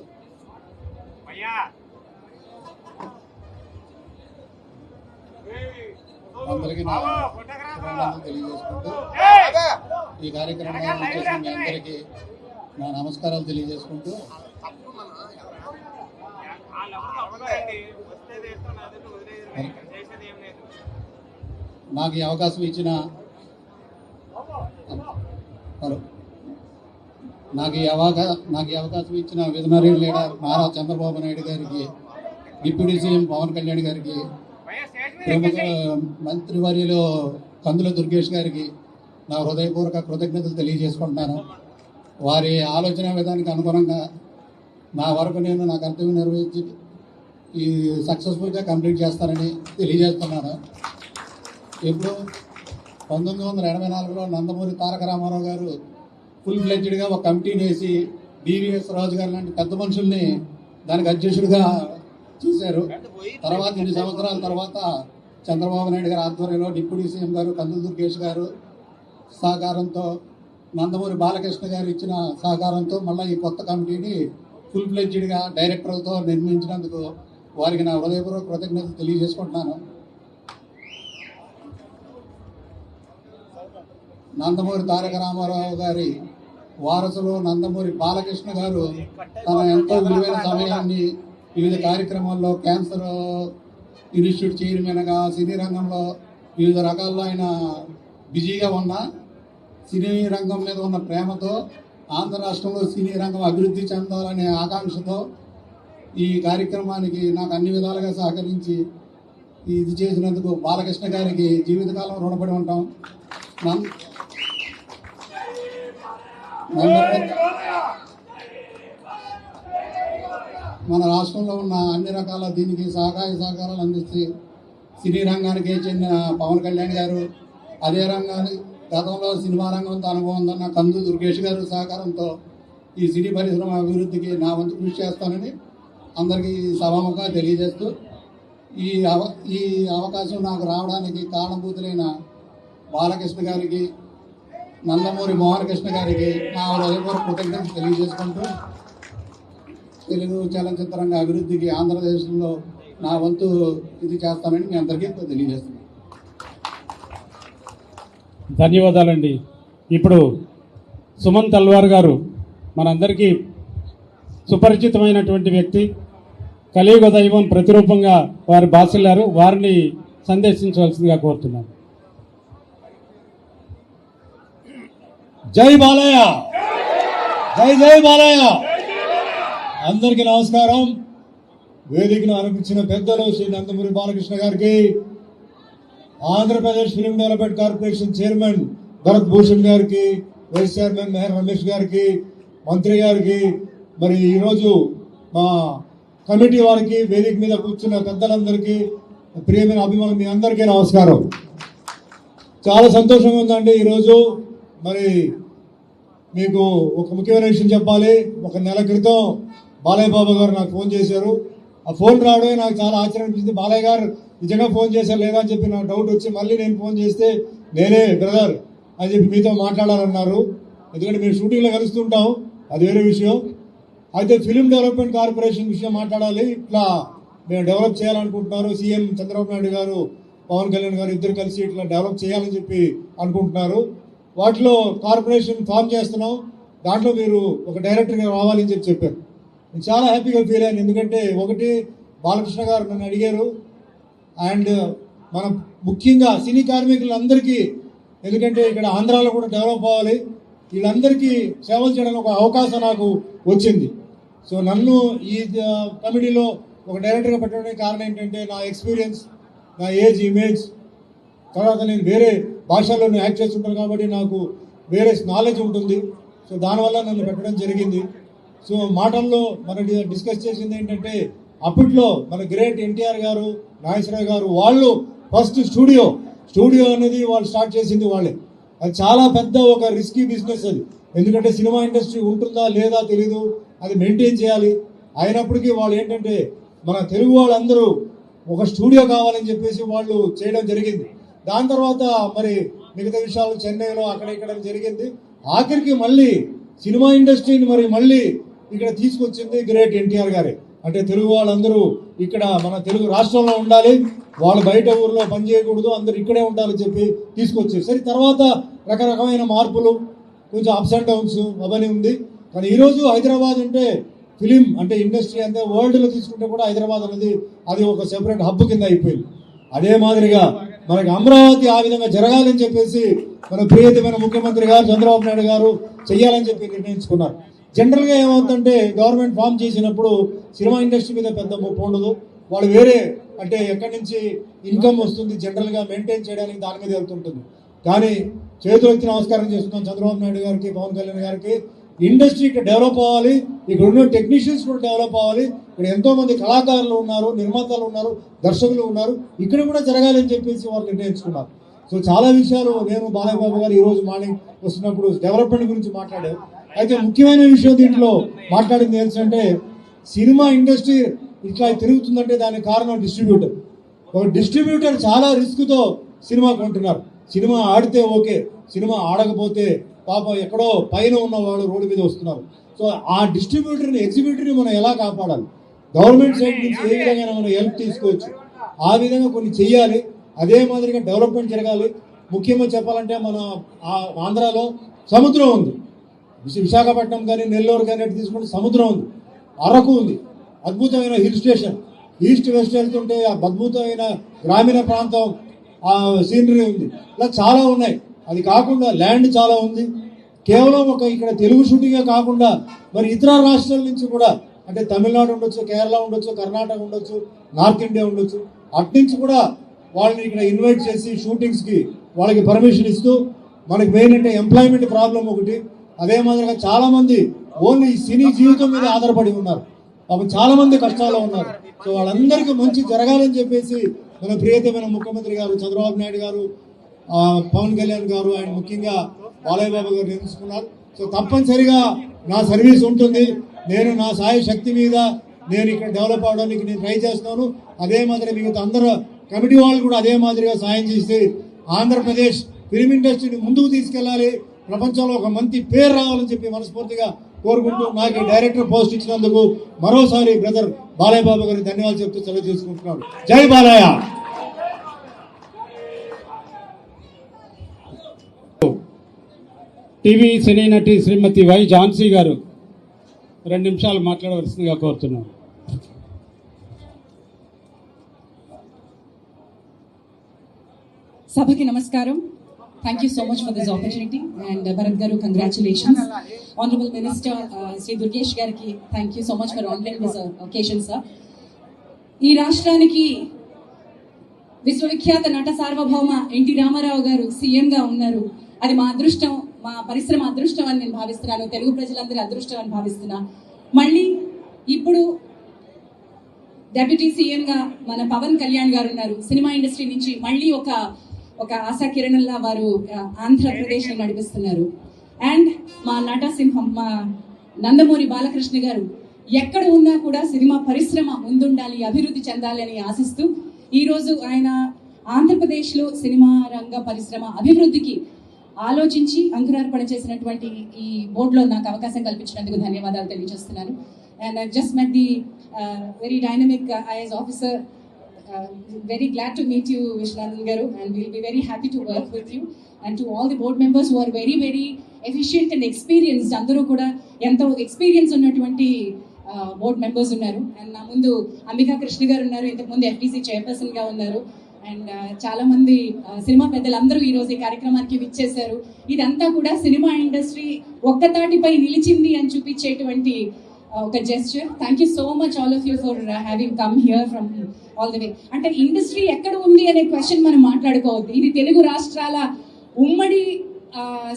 Speaker 5: అందరికీ నా అభినందనలు తెలియజేసుకుంటూ, ఈ కార్యక్రమాన్ని చేసిన మీ అందరికీ నా నమస్కారాలు తెలియజేసుకుంటూ, నాకు ఈ అవకాశం ఇచ్చిన విజనరీ లీడర్ నారా చంద్రబాబు నాయుడు గారికి, డిప్యూటీ సీఎం పవన్ కళ్యాణ్ గారికి, ప్రముఖ మంత్రివర్యులు కందుల దుర్గేష్ గారికి నా హృదయపూర్వక కృతజ్ఞతలు తెలియజేసుకుంటున్నాను. వారి ఆలోచన విధానానికి అనుగుణంగా నా వరకు నేను నా కర్తవ్యం నిర్వహించి ఈ సక్సెస్ఫుల్గా కంప్లీట్ చేస్తానని తెలియజేస్తున్నాను. ఇప్పుడు 1984లో నందమూరి తారక రామారావు గారు ఫుల్ ఫ్లెడ్జ్డ్గా ఒక కమిటీని వేసి డివిఎస్ రాజు గారు లాంటి పెద్ద మనుషుల్ని దానికి అధ్యక్షుడిగా చేశారు. తర్వాత 2 సంవత్సరాల తర్వాత చంద్రబాబు నాయుడు గారి ఆధ్వర్యంలో డిప్యూటీ సీఎం గారు కందుల దుర్గేష్ గారు సహకారంతో, నందమూరి బాలకృష్ణ గారు ఇచ్చిన సహకారంతో మళ్ళీ ఈ కొత్త కమిటీని ఫుల్ ఫ్లెడ్జ్డ్గా డైరెక్టర్లతో నిర్మించినందుకు వారికి నా హృదయపూర్వక కృతజ్ఞతలు తెలియజేసుకుంటున్నాను. నందమూరి తారక రామారావు గారి వారసులు నందమూరి బాలకృష్ణ గారు తన ఎంతో విలువైన సమయాన్ని వివిధ కార్యక్రమాల్లో, క్యాన్సర్ ఇన్స్టిట్యూట్ చైర్మన్గా, సినీ రంగంలో వివిధ రకాల్లో ఆయన బిజీగా ఉన్న, సినీ రంగం మీద ఉన్న ప్రేమతో ఆంధ్ర రాష్ట్రంలో సినీ రంగం అభివృద్ధి చెందాలనే ఆకాంక్షతో ఈ కార్యక్రమానికి నాకు అన్ని విధాలుగా సహకరించి ఇది చేసినందుకు బాలకృష్ణ గారికి జీవితకాలం రుణపడి ఉంటాం. మన రాష్ట్రంలో ఉన్న అన్ని రకాల దీనికి సహకారాలు అందిస్తే సినీ రంగానికి చెందిన పవన్ కళ్యాణ్ గారు, అదే రంగానికి గతంలో సినిమా రంగంతో అనుభవం ఉందన్న కందు దుర్గేష్ గారు సహకారంతో ఈ సినీ పరిశ్రమ అభివృద్ధికి నా వంతు కృషి చేస్తానని అందరికీ సభాముఖంగా తెలియజేస్తూ ఈ అవకాశం నాకు రావడానికి కారణభూతులైన బాలకృష్ణ గారికి, నందమూరి మోహన్ కృష్ణ గారికి నా హృదయపూర్వక కృతజ్ఞతలు తెలియజేసుకుంటూ తెలుగు చలనచిత్ర రంగ అభివృద్ధికి ఆంధ్రప్రదేశ్లో నా వంతు ఇది చేస్తానని మీ అందరికీ తెలియజేస్తున్నాను.
Speaker 3: ధన్యవాదాలండి. ఇప్పుడు సుమన్ తల్వార్ గారు మనందరికీ సుపరిచితమైనటువంటి వ్యక్తి, కలియుగ దైవం ప్రతిరూపంగా వారు బాసిల్లారు. వారిని సందేశించవలసిందిగా కోరుతున్నాను.
Speaker 6: జై బాలయ్య, జై జై బాలయ్య. అందరికీ నమస్కారం. వేదికను అనిపించిన పెద్దలు శ్రీ నందమూరి బాలకృష్ణ గారికి, Andhra Pradesh film development corporation chairman Bharat Bhushan గారికి, వైస్ చైర్మన్ మెహర్ రమేష్ గారికి, మంత్రి గారికి, మరి ఈరోజు మా కమిటీ వారికి, వేదిక మీద కూర్చున్న పెద్దలందరికీ, ప్రియమైన అభిమానులు మీ అందరికీ నమస్కారం. చాలా సంతోషంగా ఉందండి. ఈరోజు మరి మీకు ఒక ముఖ్యమైన విషయం చెప్పాలి. ఒక నెల క్రితం బాలయ్య బాబు గారు నాకు ఫోన్ చేశారు. ఆ ఫోన్ రావడమే నాకు చాలా ఆశ్చర్యం అనిపించింది. బాలయ్య గారు నిజంగా ఫోన్ చేశారు లేదా అని చెప్పి నాకు డౌట్ వచ్చి మళ్ళీ నేను ఫోన్ చేస్తే నేనే బ్రదర్ అని చెప్పి మీతో మాట్లాడాలన్నారు. ఎందుకంటే మేము షూటింగ్లో కలుస్తుంటాం, అది వేరే విషయం. అయితే ఫిలిం డెవలప్మెంట్ కార్పొరేషన్ విషయం మాట్లాడాలి. ఇట్లా మేము డెవలప్ చేయాలనుకుంటున్నారు. సీఎం చంద్రబాబు నాయుడు గారు, పవన్ కళ్యాణ్ గారు ఇద్దరు కలిసి ఇట్లా డెవలప్ చేయాలని చెప్పి అనుకుంటున్నారు. వాటిలో కార్పొరేషన్ ఫామ్ చేస్తున్నాం, దాంట్లో మీరు ఒక డైరెక్టర్గా రావాలని చెప్పి చెప్పారు. నేను చాలా హ్యాపీగా ఫీల్ అయ్యాను. ఎందుకంటే ఒకటి, బాలకృష్ణ గారు నన్ను అడిగారు. అండ్ మనం ముఖ్యంగా సినీ కార్మికులందరికీ, ఎందుకంటే ఇక్కడ ఆంధ్రాలో కూడా డెవలప్ అవ్వాలి, వీళ్ళందరికీ సేవలు చేయడానికి ఒక అవకాశం నాకు వచ్చింది. సో నన్ను ఈ కమిటీలో ఒక డైరెక్టర్గా పెట్టడానికి కారణం ఏంటంటే నా ఎక్స్పీరియన్స్, నా ఏజ్, ఇమేజ్, తర్వాత నేను వేరే భాషల్లో యాక్ట్ చేస్తుంటాను కాబట్టి నాకు వేరే నాలెడ్జ్ ఉంటుంది. సో దానివల్ల నన్ను పెట్టడం జరిగింది. సో మాటల్లో మనం డిస్కస్ చేసింది ఏంటంటే, అప్పట్లో మన గ్రేట్ ఎన్టీఆర్ గారు, నాగేశ్వరరావు గారు వాళ్ళు ఫస్ట్ స్టూడియో అనేది వాళ్ళు స్టార్ట్ చేసింది వాళ్ళే. అది చాలా పెద్ద ఒక రిస్కీ బిజినెస్ అది. ఎందుకంటే సినిమా ఇండస్ట్రీ ఉంటుందా లేదా తెలీదు, అది మెయింటైన్ చేయాలి. అయినప్పటికీ వాళ్ళు ఏంటంటే మన తెలుగు వాళ్ళందరూ ఒక స్టూడియో కావాలని చెప్పేసి వాళ్ళు చేయడం జరిగింది. దాని తర్వాత మరి మిగతా విషయాలు చెన్నైలో అక్కడ ఇక్కడ జరిగింది. ఆఖరికి మళ్ళీ సినిమా ఇండస్ట్రీని మళ్ళీ ఇక్కడ తీసుకొచ్చింది గ్రేట్ ఎన్టీఆర్ గారే. అంటే తెలుగు వాళ్ళందరూ ఇక్కడ మన తెలుగు రాష్ట్రంలో ఉండాలి, వాళ్ళు బయట ఊర్లో పని చేయకూడదు, అందరూ ఇక్కడే ఉండాలని చెప్పి తీసుకొచ్చారు. సరే, తర్వాత రకరకమైన మార్పులు, కొంచెం అప్స్ అండ్ డౌన్స్ అవన్నీ ఉంది. కానీ ఈరోజు హైదరాబాద్ అంటే ఫిలిం అంటే ఇండస్ట్రీ అంటే వరల్డ్లో తీసుకుంటే కూడా హైదరాబాద్ అనేది అది ఒక సెపరేట్ హబ్ కింద అయిపోయింది. అదే మాదిరిగా మనకి అమరావతి ఆ విధంగా జరగాలని చెప్పేసి మన ప్రియతమైన ముఖ్యమంత్రి గారు చంద్రబాబు నాయుడు గారు చెయ్యాలని చెప్పి నిర్ణయించుకున్నారు. జనరల్గా ఏమవుతుందంటే గవర్నమెంట్ ఫామ్ చేసినప్పుడు సినిమా ఇండస్ట్రీ మీద పెద్ద ముప్పు ఉండదు. వాళ్ళు వేరే అంటే ఎక్కడి నుంచి ఇన్కమ్ వస్తుంది జనరల్గా మెయింటైన్ చేయడానికి దాని మీద వెళ్తుంటుంది. కానీ చేతులు ఎత్తి నమస్కారం చేస్తున్నాం చంద్రబాబు నాయుడు గారికి, పవన్ కళ్యాణ్ గారికి. ఇండస్ట్రీ ఇక్కడ డెవలప్ అవ్వాలి, ఇక్కడ ఉన్న టెక్నీషియన్స్ కూడా డెవలప్ అవ్వాలి. ఇక్కడ ఎంతో మంది కళాకారులు ఉన్నారు, నిర్మాతలు ఉన్నారు, దర్శకులు ఉన్నారు, ఇక్కడ కూడా జరగాలని చెప్పేసి వాళ్ళు నిర్ణయించుకున్నారు. సో చాలా విషయాలు నేను బాలయ్య బాబు గారు ఈరోజు మార్నింగ్ వస్తున్నప్పుడు డెవలప్మెంట్ గురించి మాట్లాడారు. అయితే ముఖ్యమైన విషయం దీంట్లో మాట్లాడింది ఏంటంటే, సినిమా ఇండస్ట్రీ ఇట్లా తిరుగుతుందంటే దానికి కారణం డిస్ట్రిబ్యూటర్. ఒక డిస్ట్రిబ్యూటర్ చాలా రిస్క్తో సినిమా కొంటున్నారు. సినిమా ఆడితే ఓకే, సినిమా ఆడకపోతే పాపం ఎక్కడో పైన ఉన్న వాళ్ళు రోడ్డు మీద వస్తున్నారు. సో ఆ డిస్ట్రిబ్యూటర్ని, ఎగ్జిబ్యూటర్ని మనం ఎలా కాపాడాలి, గవర్నమెంట్ సైడ్ నుంచి ఏ విధంగా మనం హెల్ప్ తీసుకోవచ్చు, ఆ విధంగా కొన్ని చెయ్యాలి. అదే మాదిరిగా డెవలప్మెంట్ జరగాలి. ముఖ్యంగా చెప్పాలంటే మన ఆంధ్రాలో సముద్రం ఉంది, విశాఖపట్నం కానీ నెల్లూరు కానీ అటు తీసుకుంటే సముద్రం ఉంది, అరకు ఉంది, అద్భుతమైన హిల్ స్టేషన్, ఈస్ట్ వెస్ట్ వెళ్తుంటే ఆ అద్భుతమైన గ్రామీణ ప్రాంతం ఆ సీనరీ ఉంది. ఇలా చాలా ఉన్నాయి. అది కాకుండా ల్యాండ్ చాలా ఉంది. కేవలం ఒక ఇక్కడ తెలుగు షూటింగే కాకుండా మరి ఇతర రాష్ట్రాల నుంచి కూడా, అంటే తమిళనాడు ఉండొచ్చు, కేరళ ఉండొచ్చు, కర్ణాటక ఉండొచ్చు, నార్త్ ఇండియా ఉండొచ్చు, అట్నుంచి కూడా వాళ్ళని ఇక్కడ ఇన్వైట్ చేసి షూటింగ్స్కి వాళ్ళకి పర్మిషన్ ఇస్తూ, మనకి మెయిన్ అంటే ఎంప్లాయ్మెంట్ ప్రాబ్లం ఒకటి, అదే మాదిరిగా చాలా మంది ఓన్లీ సినీ జీవితం మీద ఆధారపడి ఉన్నారు. పాపం చాలా మంది కష్టాల్లో ఉన్నారు. సో వాళ్ళందరికీ మంచి జరగాలని చెప్పేసి మన ప్రియతమైన ముఖ్యమంత్రి గారు చంద్రబాబు నాయుడు గారు, పవన్ కళ్యాణ్ గారు, ఆయన ముఖ్యంగా బాలయ్య బాబు గారు నిర్ణయించుకున్నారు. సో తప్పనిసరిగా నా సర్వీస్ ఉంటుంది. నేను నా సాయ శక్తి మీద నేను ఇక్కడ డెవలప్ అవడానికి నేను ట్రై చేస్తున్నాను. అదే మాదిరి మిగతా అందరూ కమిటీ వాళ్ళు కూడా అదే మాదిరిగా సాయం చేసి ఆంధ్రప్రదేశ్ ఫిలిం ఇండస్ట్రీని ముందుకు తీసుకెళ్ళాలి, ప్రపంచంలో ఒక మంచి పేరు రావాలని చెప్పి మనస్ఫూర్తిగా కోరుకుంటూ నాకు డైరెక్టర్ పోస్ట్ ఇచ్చినందుకు మరోసారి బ్రదర్ బాలయ్య బాబు గారికి ధన్యవాదాలు చెప్తూ సెలవు చేసుకుంటున్నాను. జై బాలయ్య.
Speaker 3: టీవీ సినీ నటి శ్రీమతి వై ఝాన్సీ గారు 2 నిమిషాలు మాట్లాడవలసిందిగా కోరుతున్నాను.
Speaker 7: Sabhaki Namaskaram. Thank you so much for this opportunity. And Bharat Garu, congratulations. Honorable Minister Sri Durgesh Gariki, thank you so much for honoring this occasion, sir. ఈ రాష్ట్రానికి విశ్వవిఖ్యాత నట సార్వభౌమ ఎన్టీ రామారావు గారు సీఎం గా ఉన్నారు. అది మా అదృష్టం, మా పరిశ్రమ అదృష్టం అని నేను భావిస్తున్నాను. తెలుగు ప్రజలందరి అదృష్టం అని భావిస్తున్నా. మళ్ళీ ఇప్పుడు డెప్యూటీ సీఎం గా మన పవన్ కళ్యాణ్ గారు ఉన్నారు. సినిమా ఇండస్ట్రీ నుంచి మళ్ళీ ఒక ఆశా కిరణంలా వారు ఆంధ్రప్రదేశ్ ని నడిపిస్తున్నారు. అండ్ మా నటసింహం మా నందమూరి బాలకృష్ణ గారు ఎక్కడ ఉన్నా కూడా సినిమా పరిశ్రమ ముందుండాలి, అభివృద్ధి చెందాలి అని ఆశిస్తూ ఈరోజు ఆయన ఆంధ్రప్రదేశ్లో సినిమా రంగ పరిశ్రమ అభివృద్ధికి ఆలోచించి అంకురార్పణ చేసినటువంటి ఈ బోర్డులో నాకు అవకాశం కల్పించినందుకు ధన్యవాదాలు తెలియజేస్తున్నాను. And I just met the very dynamic IAS officer. Very glad to meet you, Vishwanathan Garu, and we'll be very happy to work with you. And to all the board members who are very, very efficient and experienced, అందరూ కూడా ఎంతో ఎక్స్పీరియన్స్ ఉన్నటువంటి బోర్డ్ మెంబర్స్ ఉన్నారు. అండ్ నా ముందు అంబికా కృష్ణ గారు ఉన్నారు, ఇంతకుముందు FTC చైర్పర్సన్ గా ఉన్నారు. అండ్ చాలా మంది సినిమా పెద్దలందరూ ఈ రోజు ఈ కార్యక్రమానికి విచ్చేశారు. ఇదంతా కూడా సినిమా ఇండస్ట్రీ ఒక్కతాటిపై నిలిచింది అని చూపించేటువంటి ఒక gesture. Thank you so much all of you for having come here from all the way. అంటే ఇండస్ట్రీ ఎక్కడ ఉంది అనే క్వశ్చన్ మనం మాట్లాడుకోవద్దు. ఇది తెలుగు రాష్ట్రాల ఉమ్మడి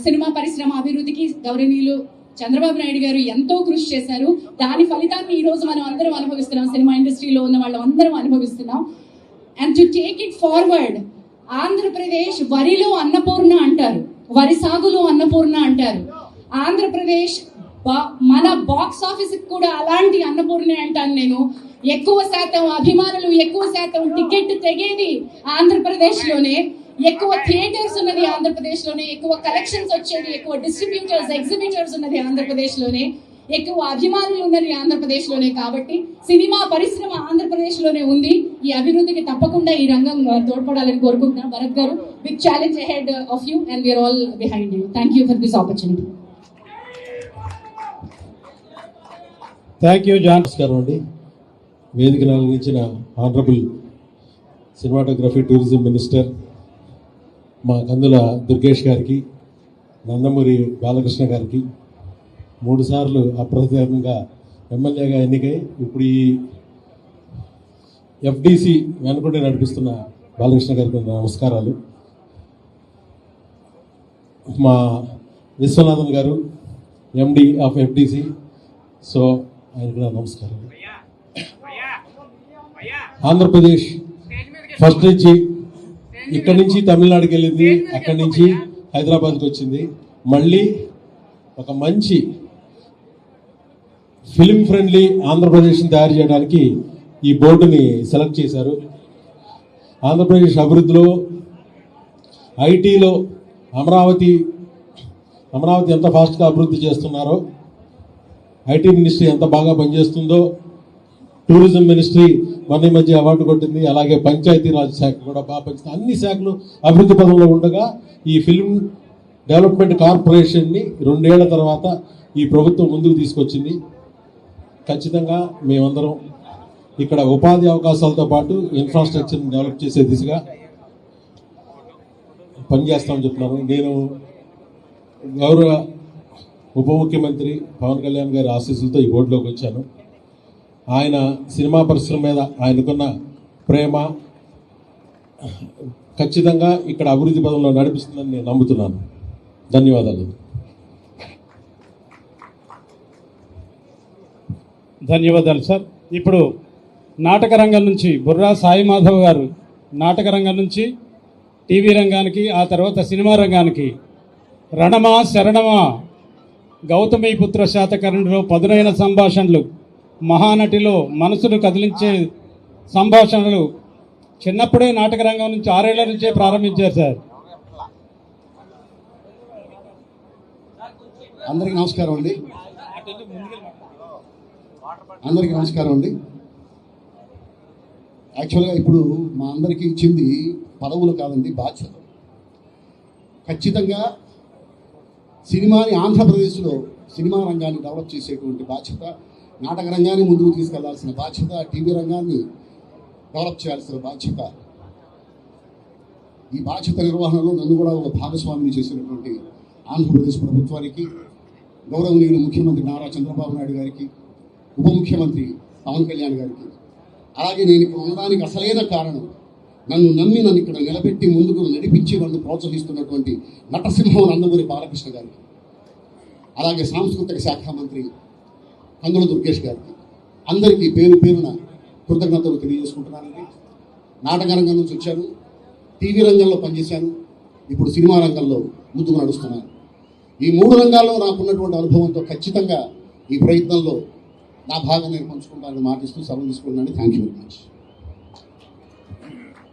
Speaker 7: సినిమా పరిశ్రమ అభివృద్ధికి గౌరవనీయులు చంద్రబాబు నాయుడు గారు ఎంతో కృషి చేశారు. దాని ఫలితాన్ని ఈ రోజు మనం అందరం అనుభవిస్తున్నాం, సినిమా ఇండస్ట్రీలో ఉన్న వాళ్ళు అందరం అనుభవిస్తున్నాం. And to take it forward, Andhra Pradesh వరిలో అన్నపూర్ణ అంటారు, వరి సాగులో అన్నపూర్ణ అంటారు. ఆంధ్రప్రదేశ్ మన బాక్స్ ఆఫీస్ కూడా అలాంటి అన్నపూర్ణ అంటాను నేను. ఎక్కువ శాతం అభిమానులు, ఎక్కువ శాతం టికెట్ తెగేది ఆంధ్రప్రదేశ్ లోనే, ఎక్కువ థియేటర్స్ ఉన్నది ఆంధ్రప్రదేశ్ లోనే, ఎక్కువ కలెక్షన్స్ వచ్చేది, ఎక్కువ డిస్ట్రిబ్యూటర్స్, ఎగ్జిబిటర్స్ ఉన్నది ఆంధ్రప్రదేశ్ లోనే, ఎక్కువ అభిమానులు ఉన్నది ఆంధ్రప్రదేశ్ లోనే. కాబట్టి సినిమా పరిశ్రమ ఆంధ్రప్రదేశ్ లోనే ఉంది. ఈ అభివృద్ధికి తప్పకుండా ఈ రంగం తోడ్పడాలని కోరుకుంటున్నాను. భరత్ గారు, big challenge ahead of you and we're all behind you. Thank you for this opportunity.
Speaker 3: Thank you John.
Speaker 8: నమస్కారం అండి. వేదికను అలంకరించిన ఆనరబుల్ సినిమాటోగ్రఫీ టూరిజం మినిస్టర్ మా కందుల దుర్గేష్ గారికి, నందమూరి బాలకృష్ణ గారికి, 3 సార్లు అప్రతిహతంగా ఎమ్మెల్యేగా ఎన్నికై ఇప్పుడు ఈ FDC వెనుకుంటే నడిపిస్తున్న బాలకృష్ణ గారికి నమస్కారాలు. మా విశ్వనాథన్ గారు MD ఆఫ్ FDC, సో ఆయనకు నా నమస్కారాలు. ఆంధ్రప్రదేశ్ ఫస్ట్ నుంచి ఇక్కడి నుంచి తమిళనాడుకి వెళ్ళింది, అక్కడి నుంచి హైదరాబాద్కి వచ్చింది. మళ్ళీ ఒక మంచి ఫిలిం ఫ్రెండ్లీ ఆంధ్రప్రదేశ్ని తయారు చేయడానికి ఈ బోర్డుని సెలెక్ట్ చేశారు. ఆంధ్రప్రదేశ్ అభివృద్ధిలో ఐటీలో అమరావతి ఎంత ఫాస్ట్గా అభివృద్ధి చేస్తున్నారో, ఐటీ మినిస్ట్రీ ఎంత బాగా పనిచేస్తుందో, టూరిజం మినిస్ట్రీ మన మధ్య అవార్డు కొట్టింది, అలాగే పంచాయతీరాజ్ శాఖ కూడా బాగా పనిచేస్తుంది. అన్ని శాఖలు అభివృద్ధి పదంలో ఉండగా ఈ ఫిల్మ్ డెవలప్మెంట్ కార్పొరేషన్ని 2 ఏళ్ల తర్వాత ఈ ప్రభుత్వం ముందుకు తీసుకొచ్చింది. ఖచ్చితంగా మేమందరం ఇక్కడ ఉపాధి అవకాశాలతో పాటు ఇన్ఫ్రాస్ట్రక్చర్ని డెవలప్ చేసే దిశగా పనిచేస్తామని చెప్తున్నాను. నేను గౌరవ ఉప ముఖ్యమంత్రి పవన్ కళ్యాణ్ గారి ఆశీస్సులతో ఈ బోర్డులోకి వచ్చాను. ఆయన సినిమా పరిశ్రమ మీద ఆయనకున్న ప్రేమ ఖచ్చితంగా ఇక్కడ అభివృద్ధి పదంలో నడిపిస్తుందని నేను నమ్ముతున్నాను. ధన్యవాదాలు.
Speaker 3: ధన్యవాదాలు సార్. ఇప్పుడు నాటక రంగం నుంచి బుర్రా సాయి మాధవ్ గారు నాటక రంగం నుంచి టీవీ రంగానికి, ఆ తర్వాత సినిమా రంగానికి రణమా శరణమా, గౌతమిపుత్ర శాతకర్ణిలో పదునైన సంభాషణలు, మహానటిలో మనసును కదిలించే సంభాషణలు చిన్నప్పుడే నాటక రంగం నుంచి 6 ఏళ్ల నుంచే ప్రారంభించారు సార్.
Speaker 5: అందరికీ నమస్కారం అండి. అందరికీ నమస్కారం అండి. యాక్చువల్గా ఇప్పుడు మా అందరికీ ఇచ్చింది పదవులు కాదండి, బాధ్యత. ఖచ్చితంగా సినిమాని ఆంధ్రప్రదేశ్లో సినిమా రంగాన్ని డెవలప్ చేసేటువంటి బాధ్యత, నాటక రంగాన్ని ముందుకు తీసుకెళ్లాల్సిన బాధ్యత, టీవీ రంగాన్ని డెవలప్ చేయాల్సిన బాధ్యత, ఈ బాధ్యత నిర్వహణలో నన్ను కూడా ఒక భాగస్వామిని చేసినటువంటి ఆంధ్రప్రదేశ్ ప్రభుత్వానికి, గౌరవనీయులు ముఖ్యమంత్రి నారా చంద్రబాబు నాయుడు గారికి, ఉప ముఖ్యమంత్రి పవన్ కళ్యాణ్ గారికి, అలాగే నేను ఇక్కడ ఉండడానికి అసలైన కారణం నన్ను నమ్మి నన్ను ఇక్కడ నిలబెట్టి ముందుకు నడిపించి నన్ను ప్రోత్సహిస్తున్నటువంటి నటసింహం నందమూరి బాలకృష్ణ గారికి, అలాగే సాంస్కృతిక శాఖ మంత్రి కందుల దుర్గేష్ గారికి, అందరికీ పేరు పేరున కృతజ్ఞతలు తెలియజేసుకుంటున్నానండి. నాటక రంగం నుంచి వచ్చాను, టీవీ రంగంలో పనిచేశాను, ఇప్పుడు సినిమా రంగంలో ముందుకు నడుస్తున్నాను. ఈ 3 రంగాల్లో నాకున్నటువంటి అనుభవంతో ఖచ్చితంగా ఈ ప్రయత్నంలో నా భాగం నేను పంచుకుంటానని మాటిస్తూ సెలవు తీసుకుంటున్నాను. Thank you very much.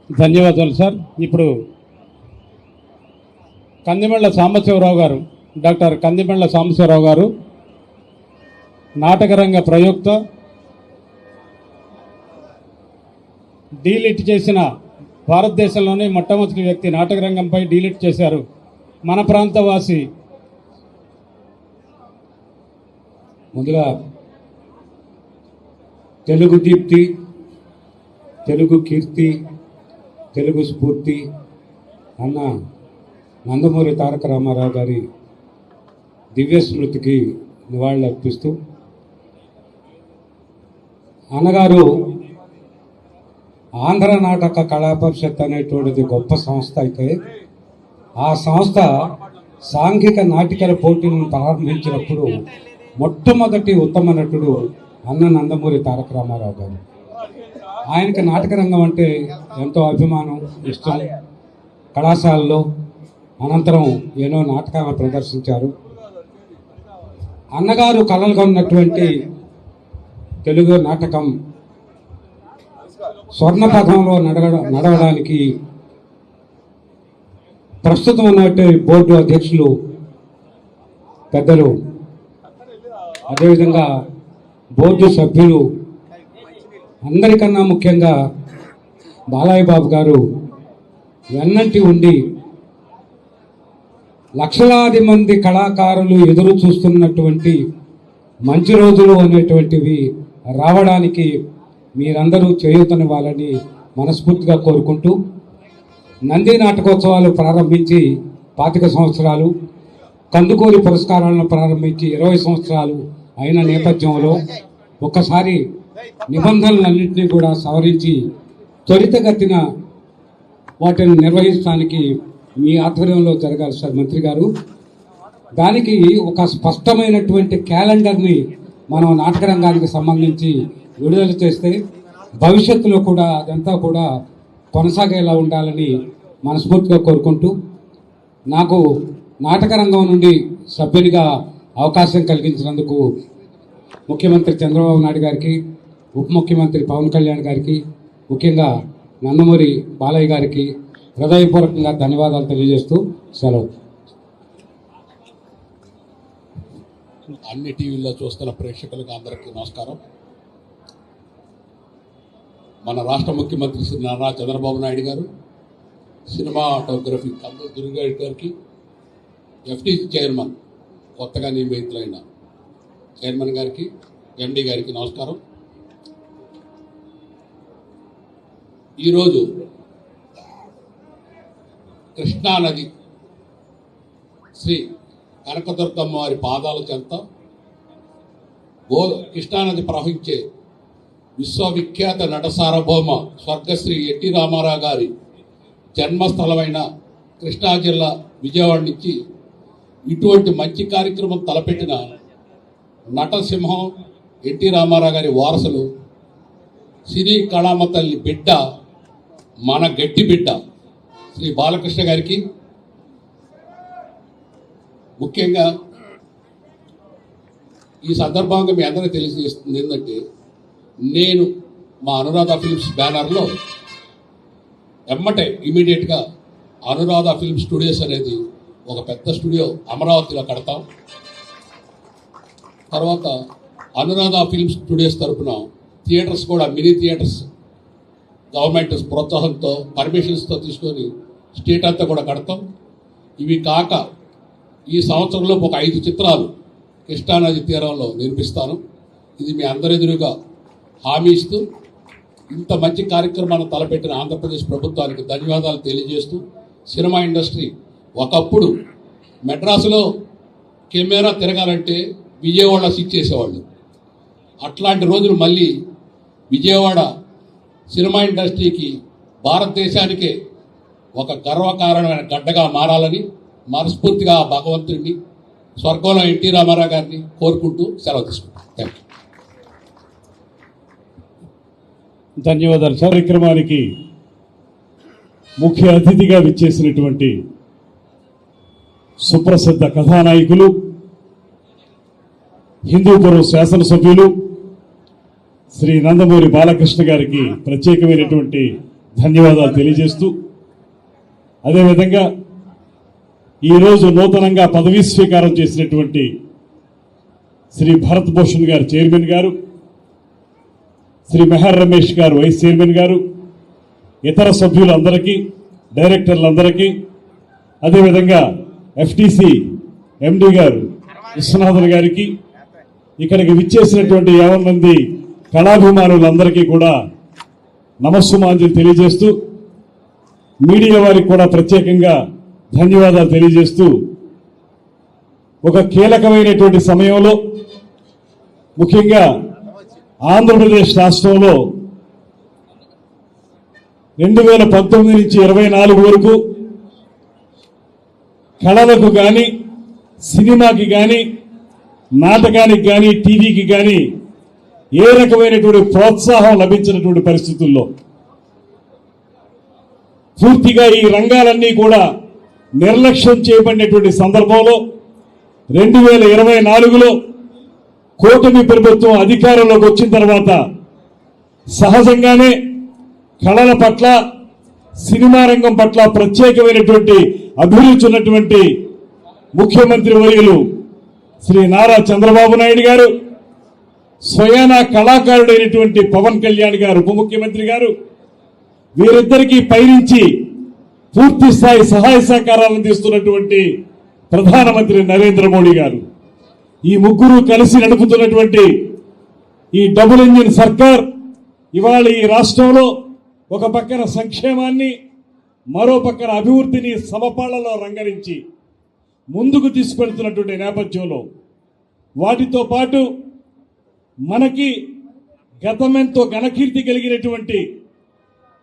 Speaker 3: ధన్యవాదాలు సార్. ఇప్పుడు కందిమెళ్ల సాంబశివరావు గారు, డాక్టర్ కందిమెళ్ల సాంబశివరావు గారు నాటకరంగ ప్రయోక్త, డీలిట్ చేసిన భారతదేశంలోనే మొట్టమొదటి వ్యక్తి నాటక రంగంపై డీలిట్ చేశారు. మన ప్రాంతవాసి.
Speaker 9: ముందుగా తెలుగు దీప్తి, తెలుగు కీర్తి, తెలుగు స్ఫూర్తి అన్న నందమూరి తారక రామారావు గారి దివ్య స్మృతికి నివాళులు అర్పిస్తూ, అన్నగారు ఆంధ్ర నాటక కళా పరిషత్ అనేటువంటిది గొప్ప సంస్థ అయితే, ఆ సంస్థ సాంఘిక నాటికల పోటీలను ప్రారంభించినప్పుడు మొట్టమొదటి ఉత్తమ నటుడు అన్న నందమూరి తారక రామారావు గారు. ఆయనకి నాటక రంగం అంటే ఎంతో అభిమానం, ఇష్టం. కళాశాలలో అనంతరం ఎన్నో నాటకాలను ప్రదర్శించారు. అన్నగారు కలలుగా ఉన్నటువంటి తెలుగు నాటకం స్వర్ణపథంలో నడవడానికి ప్రస్తుతం ఉన్నటువంటి బోర్డు అధ్యక్షులు పెద్దలు, అదేవిధంగా బోర్డు సభ్యులు, అందరికన్నా ముఖ్యంగా బాలయ్య బాబు గారు వెన్నంటి ఉండి లక్షలాది మంది కళాకారులు ఎదురు చూస్తున్నటువంటి మంచి రోజులు అనేటువంటివి రావడానికి మీరందరూ చేయూతనివ్వాలని మనస్ఫూర్తిగా కోరుకుంటూ, నంది నాటకోత్సవాలు ప్రారంభించి 25 సంవత్సరాలు, కందుకూరి పురస్కారాలను ప్రారంభించి 20 సంవత్సరాలు అయిన నేపథ్యంలో ఒక్కసారి నిబంధనలన్నింటినీ కూడా సవరించి త్వరితగతిన వాటిని నిర్వహించడానికి మీ ఆధ్వర్యంలో జరగాలి సార్ మంత్రి గారు. దానికి ఒక స్పష్టమైనటువంటి క్యాలెండర్ని మనం నాటక రంగానికి సంబంధించి విడుదల చేస్తే భవిష్యత్తులో కూడా అదంతా కూడా కొనసాగేలా ఉండాలని మనస్ఫూర్తిగా కోరుకుంటూ, నాకు నాటక రంగం నుండి సభ్యునిగా అవకాశం కలిగించినందుకు ముఖ్యమంత్రి చంద్రబాబు నాయుడు గారికి, ఉప ముఖ్యమంత్రి పవన్ కళ్యాణ్ గారికి, ముఖ్యంగా నందమూరి బాలయ్య గారికి హృదయపూర్వకంగా ధన్యవాదాలు తెలియజేస్తూ సెలవు.
Speaker 5: అన్ని టీవీల్లో చూస్తున్న ప్రేక్షకులకు అందరికీ నమస్కారం. మన రాష్ట్ర ముఖ్యమంత్రి శ్రీ నారా చంద్రబాబు నాయుడు గారు, సినిమాటోగ్రఫీ కందుల దుర్గేష్ గారికి, ఎఫ్టీసీ చైర్మన్ కొత్తగా నియమితులైన చైర్మన్ గారికి, ఎండి గారికి నమస్కారం. ఈరోజు కృష్ణానది శ్రీ కనకదుర్గమ్మ వారి పాదాల చెంత కృష్ణానది ప్రవహించే విశ్వవిఖ్యాత నట సార్వభౌమ స్వర్గశ్రీ ఎన్టీ రామారావు గారి జన్మస్థలమైన కృష్ణా జిల్లా విజయవాడ నుంచి ఇటువంటి మంచి కార్యక్రమం తలపెట్టిన నటసింహం ఎన్టీ రామారావు గారి వారసులు, సినీ కళామ తల్లి బిడ్డ, మన గట్టి బిడ్డ శ్రీ బాలకృష్ణ గారికి ముఖ్యంగా ఈ సందర్భంగా మీ అందరికీ తెలియజేస్తుంది ఏంటంటే, నేను మా అనురాధ ఫిల్మ్స్ బ్యానర్లో ఎమ్మటే ఇమీడియట్గా అనురాధ ఫిల్మ్ స్టూడియోస్ అనేది ఒక పెద్ద స్టూడియో అమరావతిలో కడతాం. తర్వాత అనురాధ ఫిల్మ్ స్టూడియోస్ తరఫున థియేటర్స్ కూడా, మినీ థియేటర్స్ గవర్నమెంట్ ప్రోత్సాహంతో పర్మిషన్స్తో తీసుకొని స్టేట్ అంతా కూడా కడతాం. ఇవి కాక ఈ సంవత్సరంలో ఒక 5 చిత్రాలు కృష్ణానది తీరంలో నిర్మిస్తాను. ఇది మీ అందరెదురుగా హామీ ఇస్తూ ఇంత మంచి కార్యక్రమాన్ని తలపెట్టిన ఆంధ్రప్రదేశ్ ప్రభుత్వానికి ధన్యవాదాలు తెలియజేస్తూ, సినిమా ఇండస్ట్రీ ఒకప్పుడు మెడ్రాసులో కెమెరా తిరగాలంటే విజయవాడ స్విచ్ చేసేవాళ్ళు. అట్లాంటి రోజులు మళ్ళీ విజయవాడ సినిమా ఇండస్ట్రీకి, భారతదేశానికే ఒక గర్వకారణమైన గడ్డగా మారాలని మనస్ఫూర్తిగా భగవంతుడిని, స్వర్గంలో ఎన్టీ రామారావు గారిని కోరుకుంటూ సెలవు తీసుకుంటాను. Thank you.
Speaker 3: ధన్యవాదాలు. కార్యక్రమానికి ముఖ్య అతిథిగా విచ్చేసినటువంటి సుప్రసిద్ధ కథానాయకులు, హిందూపురం శాసనసభ్యులు శ్రీ నందమూరి బాలకృష్ణ గారికి ప్రత్యేకమైనటువంటి ధన్యవాదాలు తెలియజేస్తూ, అదేవిధంగా ఈరోజు నూతనంగా పదవీ స్వీకారం చేసినటువంటి శ్రీ భరత్ భూషణ్ గారు చైర్మన్ గారు, శ్రీ మెహర్ రమేష్ గారు వైస్ చైర్మన్ గారు, ఇతర సభ్యులందరికీ, డైరెక్టర్లందరికీ, అదేవిధంగా ఎఫ్టీసీ ఎండి గారు విశ్వనాథన్ గారికి, ఇక్కడికి విచ్చేసినటువంటి 50 మంది కళాభిమానులందరికీ కూడా నమస్సుమాంజలి తెలియజేస్తూ, మీడియా వారికి కూడా ప్రత్యేకంగా ధన్యవాదాలు తెలియజేస్తూ, ఒక కీలకమైనటువంటి సమయంలో ముఖ్యంగా ఆంధ్రప్రదేశ్ రాష్ట్రంలో 2019 నుంచి 24 వరకు కళలకు కానీ, సినిమాకి కానీ, నాటకానికి కానీ, టీవీకి కానీ ఏ రకమైనటువంటి ప్రోత్సాహం లభించినటువంటి పరిస్థితుల్లో పూర్తిగా ఈ రంగాలన్నీ కూడా నిర్లక్ష్యం చేయబడినటువంటి సందర్భంలో 2024లో కూటమి ప్రభుత్వం అధికారంలోకి వచ్చిన తర్వాత సహజంగానే కళల పట్ల, సినిమా రంగం పట్ల ప్రత్యేకమైనటువంటి అభిరుచి ఉన్నటువంటి ముఖ్యమంత్రి వర్యులు శ్రీ నారా చంద్రబాబు నాయుడు గారు, స్వయాన కళాకారుడైనటువంటి పవన్ కళ్యాణ్ గారు ఉప ముఖ్యమంత్రి గారు, వీరిద్దరికీ పైనుంచి పూర్తి స్థాయి సహాయ సహకారాలను అందిస్తున్నటువంటి ప్రధానమంత్రి నరేంద్ర మోడీ గారు, ఈ ముగ్గురు కలిసి నడుపుతున్నటువంటి ఈ డబుల్ ఇంజిన్ సర్కార్ ఇవాళ ఈ రాష్ట్రంలో ఒక పక్కన సంక్షేమాన్ని, మరో పక్కన అభివృద్ధిని సమపాళ్లలో రంగరించి ముందుకు తీసుకెళ్తున్నటువంటి నేపథ్యంలో, వాటితో పాటు మనకి గతమెంతో ఘనకీర్తి కలిగినటువంటి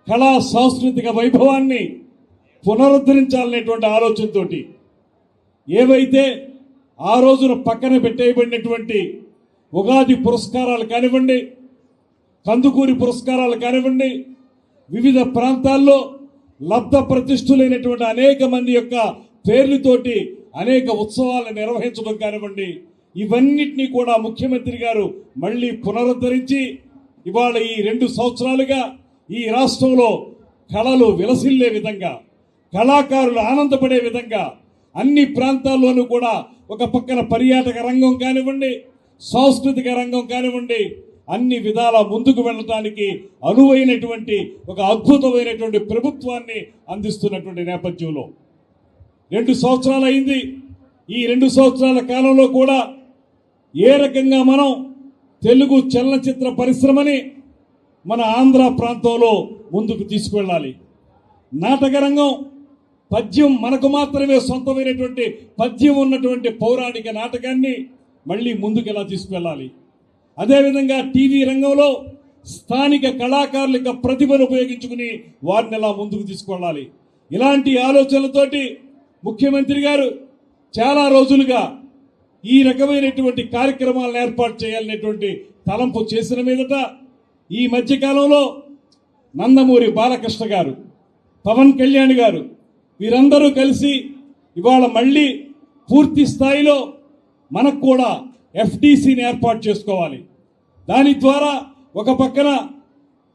Speaker 3: కళా సాంస్కృతిక వైభవాన్ని పునరుద్ధరించాలనేటువంటి ఆలోచనతో ఏవైతే ఆ రోజున పక్కన పెట్టేయబడినటువంటి ఉగాది పురస్కారాలు కానివ్వండి, కందుకూరి పురస్కారాలు కానివ్వండి, వివిధ ప్రాంతాల్లో లబ్ధ ప్రతిష్ఠులైనటువంటి అనేక మంది యొక్క పేర్లతోటి అనేక ఉత్సవాలను నిర్వహించడం కానివ్వండి, ఇవన్నిటినీ కూడా ముఖ్యమంత్రి గారు మళ్ళీ పునరుద్ధరించి ఇవాళ ఈ 2 సంవత్సరాలుగా ఈ రాష్ట్రంలో కళలు విలసిల్లే విధంగా, కళాకారులు ఆనందపడే విధంగా అన్ని ప్రాంతాల్లోనూ కూడా ఒక పక్కన పర్యాటక రంగం కానివ్వండి, సాంస్కృతిక రంగం కానివ్వండి, అన్ని విధాల ముందుకు వెళ్ళటానికి అనువైనటువంటి ఒక అద్భుతమైనటువంటి ప్రభుత్వాన్ని అందిస్తున్నటువంటి నేపథ్యంలో 2 సంవత్సరాలు అయింది. ఈ 2 సంవత్సరాల కాలంలో కూడా ఏ రకంగా మనం తెలుగు చలనచిత్ర పరిశ్రమని మన ఆంధ్ర ప్రాంతంలో ముందుకు తీసుకువెళ్ళాలి, నాటక రంగం, పద్యం, మనకు మాత్రమే సొంతమైనటువంటి పద్యం ఉన్నటువంటి పౌరాణిక నాటకాన్ని మళ్ళీ ముందుకు ఎలా తీసుకువెళ్ళాలి, అదేవిధంగా టీవీ రంగంలో స్థానిక కళాకారుల యొక్క ప్రతిభను ఉపయోగించుకుని వారిని ఎలా ముందుకు తీసుకెళ్ళాలి, ఇలాంటి ఆలోచనలతోటి ముఖ్యమంత్రి గారు చాలా రోజులుగా
Speaker 8: ఈ రకమైనటువంటి కార్యక్రమాలను ఏర్పాటు చేయాలనేటువంటి తలంపు చేసిన మీదట ఈ మధ్యకాలంలో నందమూరి బాలకృష్ణ గారు, పవన్ కళ్యాణ్ గారు వీరందరూ కలిసి ఇవాళ మళ్ళీ పూర్తి స్థాయిలో మనకు కూడా ఎఫ్టీసీని ఏర్పాటు చేసుకోవాలి. దాని ద్వారా ఒక పక్కన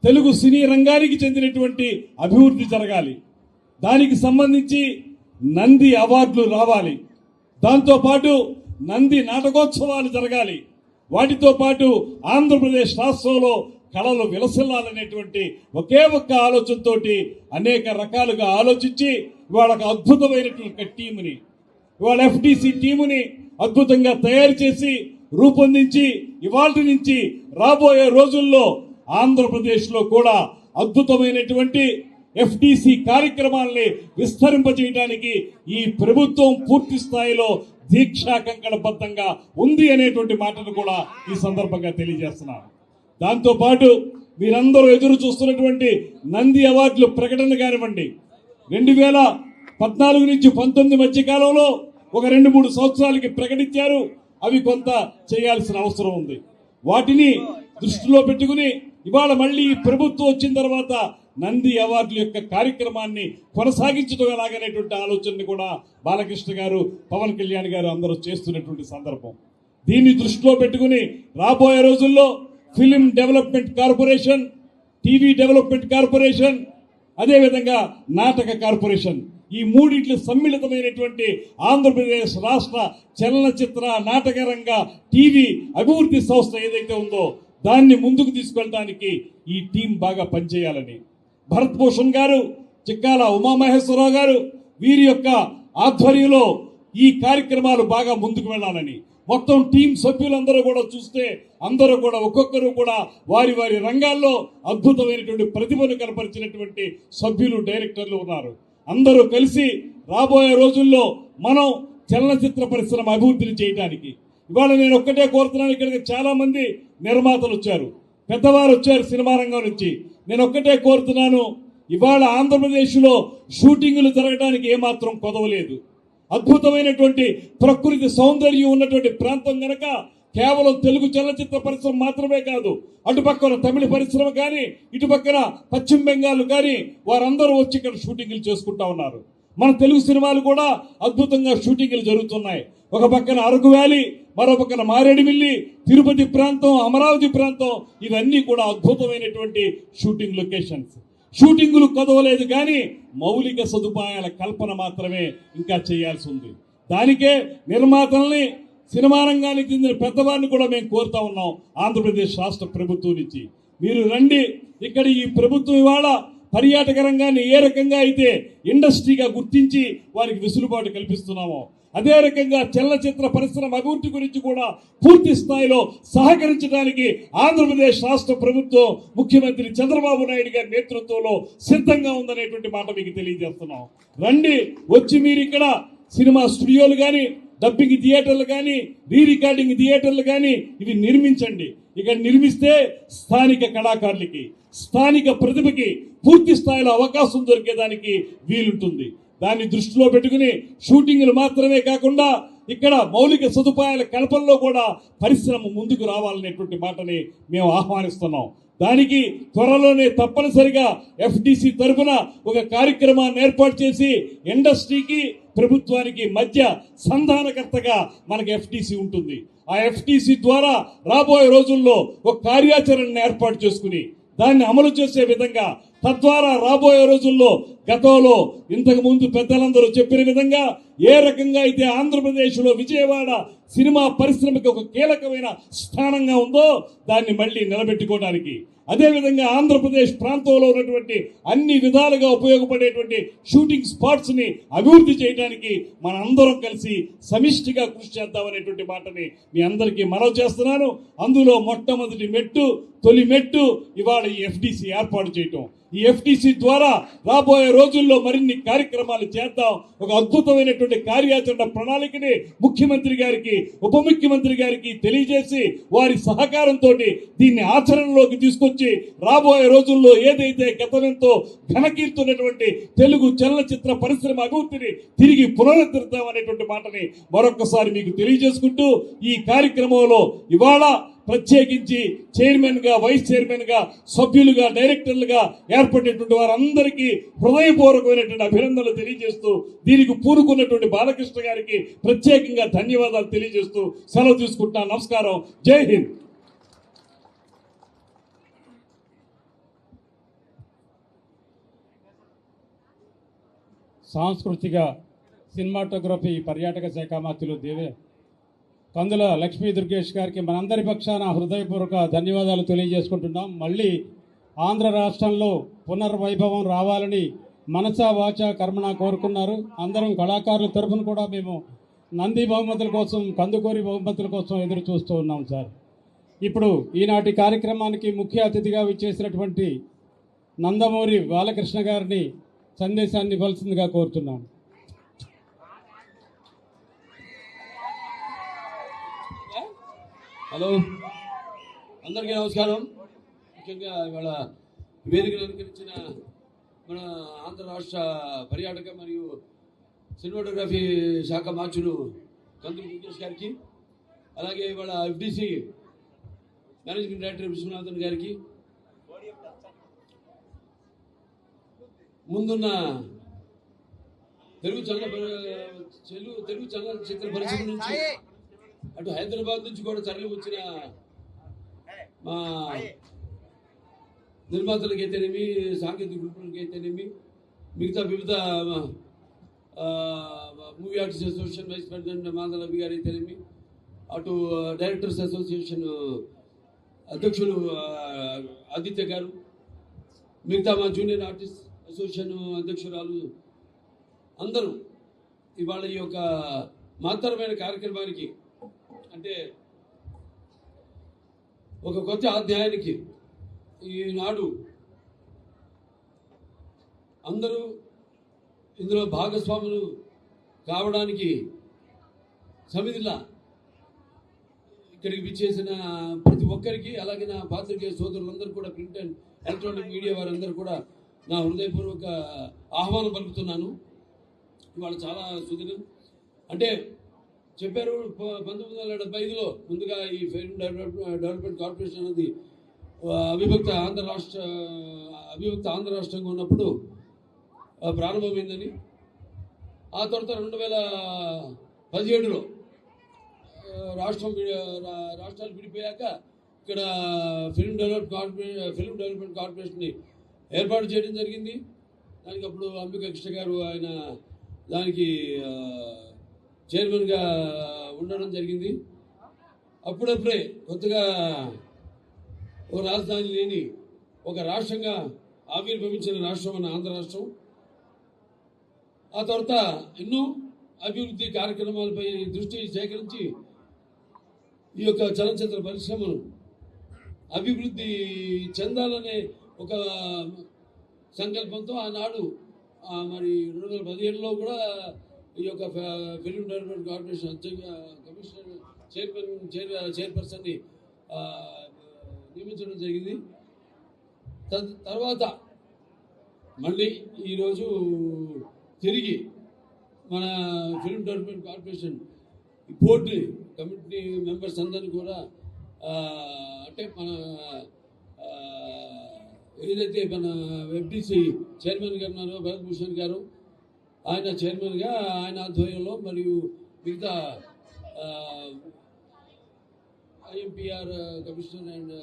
Speaker 8: తెలుగు సినీ రంగానికి చెందినటువంటి అభివృద్ధి జరగాలి, దానికి సంబంధించి నంది అవార్డులు రావాలి, దాంతోపాటు నంది నాటకోత్సవాలు జరగాలి, వాటితో పాటు ఆంధ్రప్రదేశ్ రాష్ట్రంలో కళలు విలసిల్లాలనేటువంటి ఒకే ఒక్క ఆలోచనతో అనేక రకాలుగా ఆలోచించి ఇవాళ ఒక అద్భుతమైనటువంటి టీముని, ఇవాళ ఎఫ్టీసీ టీముని అద్భుతంగా తయారు చేసి రూపొందించి ఇవాళ నుంచి రాబోయే రోజుల్లో ఆంధ్రప్రదేశ్లో కూడా అద్భుతమైనటువంటి ఎఫ్టీసీ కార్యక్రమాల్ని విస్తరింపజేయడానికి ఈ ప్రభుత్వం పూర్తి స్థాయిలో దీక్షా కంకణబద్ధంగా ఉంది అనేటువంటి మాటను కూడా ఈ సందర్భంగా తెలియజేస్తున్నాను. దాంతోపాటు మీరందరూ ఎదురు చూస్తున్నటువంటి నంది అవార్డులు ప్రకటన కానివ్వండి, 2014 నుంచి 19 మధ్య కాలంలో ఒక 2-3 సంవత్సరాలకి ప్రకటించారు. అవి కొంత చేయాల్సిన అవసరం ఉంది. వాటిని దృష్టిలో పెట్టుకుని ఇవాళ మళ్ళీ ప్రభుత్వం వచ్చిన తర్వాత నంది అవార్డుల యొక్క కార్యక్రమాన్ని కొనసాగించడం ఎలాగనేటువంటి ఆలోచనని కూడా బాలకృష్ణ గారు, పవన్ కళ్యాణ్ గారు అందరూ చేస్తున్నటువంటి సందర్భం. దీన్ని దృష్టిలో పెట్టుకుని రాబోయే రోజుల్లో film development corporation, TV development corporation, అదేవిధంగా నాటక కార్పొరేషన్, ఈ మూడింటి సమ్మిళితమైనటువంటి ఆంధ్రప్రదేశ్ రాష్ట్ర చలనచిత్ర నాటక రంగ టీవీ అభివృద్ధి సంస్థ ఏదైతే ఉందో దాన్ని ముందుకు తీసుకెళ్ళడానికి ఈ టీం బాగా పనిచేయాలని, భరత్ భూషణ్ గారు, చిక్కాల ఉమామహేశ్వరరావు గారు వీరి యొక్క ఆధ్వర్యంలో ఈ కార్యక్రమాలు బాగా ముందుకు వెళ్ళాలని, మొత్తం టీం సభ్యులందరూ కూడా చూస్తే అందరూ కూడా ఒక్కొక్కరు కూడా వారి వారి రంగాల్లో అద్భుతమైనటువంటి ప్రతిభను కనపరిచినటువంటి సభ్యులు, డైరెక్టర్లు ఉన్నారు. అందరూ కలిసి రాబోయే రోజుల్లో మనం చలనచిత్ర పరిశ్రమ అభివృద్ధిని చేయడానికి ఇవాళ నేను ఒక్కటే కోరుతున్నాను. ఇక్కడికి చాలా మంది నిర్మాతలు వచ్చారు, పెద్దవారు వచ్చారు సినిమా రంగం నుంచి. నేను ఒక్కటే కోరుతున్నాను, ఇవాళ ఆంధ్రప్రదేశ్లో షూటింగులు జరగడానికి ఏమాత్రం కొదవలేదు. అద్భుతమైనటువంటి ప్రకృతి సౌందర్యం ఉన్నటువంటి ప్రాంతం గనక కేవలం తెలుగు చలనచిత్ర పరిశ్రమ మాత్రమే కాదు, అటుపక్కన తమిళ పరిశ్రమ కానీ, ఇటుపక్కన పశ్చిమ బెంగాల్ కానీ వారందరూ వచ్చి ఇక్కడ షూటింగ్లు చేసుకుంటా ఉన్నారు. మన తెలుగు సినిమాలు కూడా అద్భుతంగా షూటింగ్లు జరుగుతున్నాయి. ఒక పక్కన అరకు వ్యాలీ, మరో పక్కన మారేడుమిల్లి, తిరుపతి ప్రాంతం, అమరావతి ప్రాంతం, ఇవన్నీ కూడా అద్భుతమైనటువంటి షూటింగ్ లొకేషన్స్. షూటింగులు కదవలేదు కానీ మౌలిక సదుపాయాల కల్పన మాత్రమే ఇంకా చేయాల్సి ఉంది. దానికే నిర్మాతల్ని, సినిమా రంగానికి చెందిన పెద్దవారిని కూడా మేము కోరుతా ఉన్నాం ఆంధ్రప్రదేశ్ రాష్ట్ర ప్రభుత్వం నుంచి. మీరు రండి, ఇక్కడ ఈ ప్రభుత్వం ఇవాళ పర్యాటక రంగాన్ని ఏ రకంగా అయితే ఇండస్ట్రీగా గుర్తించి వారికి వెసులుబాటు కల్పిస్తున్నామో అదే రకంగా చలనచిత్ర పరిశ్రమ అభివృద్ధి గురించి కూడా పూర్తి స్థాయిలో సహకరించడానికి ఆంధ్రప్రదేశ్ రాష్ట్ర ప్రభుత్వం ముఖ్యమంత్రి చంద్రబాబు నాయుడు గారి నేతృత్వంలో సిద్ధంగా ఉందనేటువంటి మాట మీకు తెలియజేస్తున్నాం. రండి, వచ్చి మీరు ఇక్కడ సినిమా స్టూడియోలు కానీ, డబ్బింగ్ థియేటర్లు కానీ, రీ రికార్డింగ్ థియేటర్లు కానీ ఇవి నిర్మించండి. ఇక్కడ నిర్మిస్తే స్థానిక కళాకారులకి, స్థానిక ప్రతిభకి పూర్తి స్థాయిలో అవకాశం దొరికేదానికి వీలుంటుంది. దాన్ని దృష్టిలో పెట్టుకుని షూటింగ్లు మాత్రమే కాకుండా ఇక్కడ మౌలిక సదుపాయాల కల్పనలో కూడా పరిశ్రమ ముందుకు రావాలనేటువంటి మాటని మేము ఆహ్వానిస్తున్నాం. దానికి త్వరలోనే తప్పనిసరిగా ఎఫ్టీసీ తరఫున ఒక కార్యక్రమాన్ని ఏర్పాటు చేసి ఇండస్ట్రీకి, ప్రభుత్వానికి మధ్య సంధానకర్తగా మనకి ఎఫ్టీసీ ఉంటుంది. ఆ ఎఫ్టీసీ ద్వారా రాబోయే రోజుల్లో ఒక కార్యాచరణను ఏర్పాటు చేసుకుని దాన్ని అమలు చేసే విధంగా, తద్వారా రాబోయే రోజుల్లో గతంలో ఇంతకు ముందు పెద్దలందరూ చెప్పిన విధంగా ఏ రకంగా అయితే ఆంధ్రప్రదేశ్లో విజయవాడ సినిమా పరిశ్రమకి ఒక కీలకమైన స్థానంగా ఉందో దాన్ని మళ్ళీ నిలబెట్టుకోవడానికి, అదేవిధంగా ఆంధ్రప్రదేశ్ ప్రాంతంలో ఉన్నటువంటి అన్ని విధాలుగా ఉపయోగపడేటువంటి షూటింగ్ స్పాట్స్ ని అభివృద్ధి చేయడానికి మనందరం కలిసి సమిష్టిగా కృషి చేద్దామనేటువంటి మాటని మీ అందరికీ మనవి చేస్తున్నాను. అందులో మొట్టమొదటి మెట్టు, తొలి మెట్టు ఇవాళ ఈ ఎఫ్టీసీ ఏర్పాటు చేయటం. ఈ ఎఫ్టీసీ ద్వారా రాబోయే రోజుల్లో మరిన్ని కార్యక్రమాలు చేద్దాం. ఒక అద్భుతమైనటువంటి
Speaker 10: చేసేటువంటి కార్యాచరణ ప్రణాళికని ముఖ్యమంత్రి గారికి, ఉప ముఖ్యమంత్రి గారికి తెలియజేసి వారి సహకారంతో దీన్ని ఆచరణలోకి తీసుకొచ్చి రాబోయే రోజుల్లో ఏదైతే గతమెంతో ఘనకీర్తున్నటువంటి తెలుగు చలనచిత్ర పరిశ్రమ అభివృద్ధిని తిరిగి పునరుద్ధరిద్దామనేటువంటి మాటని మరొకసారి మీకు తెలియజేసుకుంటూ ఈ కార్యక్రమంలో ఇవాళ ప్రత్యేకించి చైర్మన్ గా, వైస్ చైర్మన్ గా, సభ్యులుగా, డైరెక్టర్లుగా ఏర్పడినటువంటి వారందరికీ హృదయపూర్వకమైనటువంటి అభినందనలు తెలియజేస్తూ దీనికి పూనుకున్నటువంటి బాలకృష్ణ గారికి ప్రత్యేకంగా ధన్యవాదాలు తెలియజేస్తూ సెలవు తీసుకుంటున్నాను. నమస్కారం. జై హింద్. సాంస్కృతిక సినిమాటోగ్రఫీ పర్యాటక శాఖ మంత్రులు కందుల లక్ష్మీ దుర్గేష్ గారికి మనందరి పక్షాన హృదయపూర్వక ధన్యవాదాలు తెలియజేసుకుంటున్నాం. మళ్ళీ ఆంధ్ర రాష్ట్రంలో పునర్వైభవం రావాలని మనసా వాచ కర్మణ కోరుకున్నారు. అందరం కళాకారుల తరఫున కూడా మేము నంది బహుమతుల కోసం, కందుకూరి బహుమతుల కోసం ఎదురు చూస్తూ ఉన్నాం సార్. ఇప్పుడు ఈనాటి కార్యక్రమానికి ముఖ్య అతిథిగా విచ్చేసినటువంటి నందమూరి బాలకృష్ణ గారిని సందేశాన్ని ఇవ్వాల్సిందిగా కోరుతున్నాం.
Speaker 11: హలో, అందరికీ నమస్కారం. ముఖ్యంగా ఇవాళ వేదికను అలంకరించిన మన ఆంధ్ర రాష్ట్ర పర్యాటక మరియు సినిమాటోగ్రఫీ శాఖ మార్చులు కందుకూరి దుర్గేష్ గారికి, అలాగే ఇవాళ ఎఫ్డిసి మేనేజింగ్ డైరెక్టర్ విశ్వనాథన్ గారికి, ముందున్న తెలుగు చలనచిత్ర పరిశ్రమ నుంచి అటు హైదరాబాద్ నుంచి కూడా తరలి వచ్చిన మా నిర్మాతలకు అయితేనేమి, సాంకేతిక గ్రూపులకి అయితేనేమి, మిగతా వివిధ movie artist association vice president Madhavi గారు అయితేనేమి, అటు డైరెక్టర్స్ అసోసియేషన్ అధ్యక్షులు ఆదిత్య గారు, మిగతా మా జూనియర్ ఆర్టిస్ట్ అసోసియేషన్ అధ్యక్షురాలు అందరూ ఇవాళ ఈ యొక్క మహత్తరమైన కార్యక్రమానికి, అంటే ఒక కొత్త అధ్యాయానికి ఈనాడు అందరూ ఇందులో భాగస్వాములు కావడానికి సమితిలా ఇక్కడికి విచ్చేసిన ప్రతి ఒక్కరికి, అలాగే నా పాత్రికేయ సోదరులందరూ కూడా, ప్రింట్ అండ్ ఎలక్ట్రానిక్ మీడియా వారందరూ కూడా నా హృదయపూర్వక ఆహ్వానం పలుకుతున్నాను. ఇవాళ చాలా సుదినం. అంటే చెప్పారు 1975లో ముందుగా ఈ ఫిల్మ్ డెవలప్మెంట్ కార్పొరేషన్ అనేది అవిభక్త ఆంధ్ర రాష్ట్రంగా ఉన్నప్పుడు ప్రారంభమైందని. ఆ తర్వాత 2017లో రాష్ట్రాలు విడిపోయాక ఇక్కడ ఫిల్మ్ డెవలప్మెంట్ కార్పొరేషన్ని ఏర్పాటు చేయడం జరిగింది. దానికి అప్పుడు అంబికా కృష్ణ గారు ఆయన దానికి చైర్మన్గా ఉండడం జరిగింది. అప్పుడప్పుడే కొత్తగా ఒక రాజధాని లేని ఒక రాష్ట్రంగా ఆవిర్భవించిన రాష్ట్రం మన ఆంధ్ర రాష్ట్రం. ఆ తర్వాత ఎన్నో అభివృద్ధి కార్యక్రమాలపై దృష్టి సేకరించి ఈ యొక్క చలనచిత్ర పరిశ్రమను అభివృద్ధి చెందాలనే ఒక సంకల్పంతో ఆనాడు మరి 2017లో కూడా ఈ యొక్క ఫిల్మ్ డెవలప్మెంట్ కార్పొరేషన్ కమిషనర్ చైర్పర్సన్ని నియమించడం జరిగింది. తర్వాత మళ్ళీ ఈరోజు తిరిగి మన film development corporation board committee members అందరినీ కూడా అంటే మన ఏదైతే మన ఎఫ్డిసి చైర్మన్ గారు ఉన్నారో భరత్ భూషణ్ గారు, ఆయన చైర్మన్గా ఆయన ఆధ్వర్యంలో, మరియు మిగతా IMPR commissioner and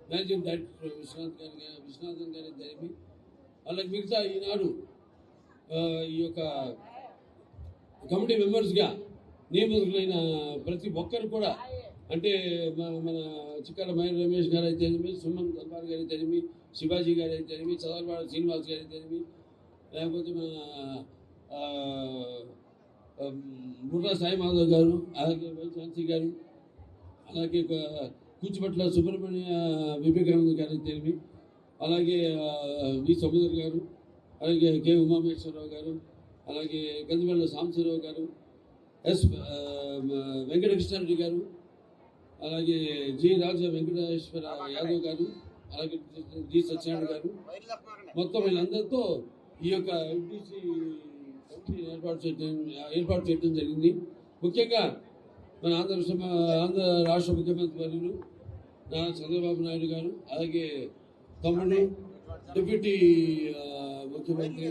Speaker 11: managing director Viswanathan గారి జరిపి, అలాగే మిగతా ఈనాడు ఈ యొక్క కమిటీ మెంబర్స్గా నియమితులైన ప్రతి ఒక్కరు కూడా, అంటే మన చిక్కాల మహేంద్ర రమేష్ గారు అయితేనేమి, సుమన్ తల్వార్ గారు అయితేనేమి, శివాజీ గారు అయితేనేమి, చదలవాడ శ్రీనివాస్ గారు అయితేనేమి, లేకపోతే మన బుర్రా సాయి మాధవ్ గారు, అలాగే వైశాంతి గారు, అలాగే కూచిపట్ల సుబ్రహ్మణ్య వివేకానంద గారు అయితేనేమి, అలాగే వి సముద్ర గారు, అలాగే కె ఉమామేశ్వరరావు గారు, అలాగే గంజిమల్ల సాంబశివరావు గారు, వెంకటకృష్ణారెడ్డి గారు, అలాగే జి రాజ వెంకటేశ్వర యాదవ్ గారు, అలాగే డి సత్యనారాయణ గారు, మొత్తం వీళ్ళందరితో ఈ యొక్క ఎఫ్డిసి కమిటీ ఏర్పాటు చేయడం జరిగింది. ముఖ్యంగా మన ఆంధ్ర రాష్ట్ర ముఖ్యమంత్రి వర్యులు నారా చంద్రబాబు నాయుడు గారు, అలాగే తమ్ముడు డిప్యూటీ ముఖ్యమంత్రి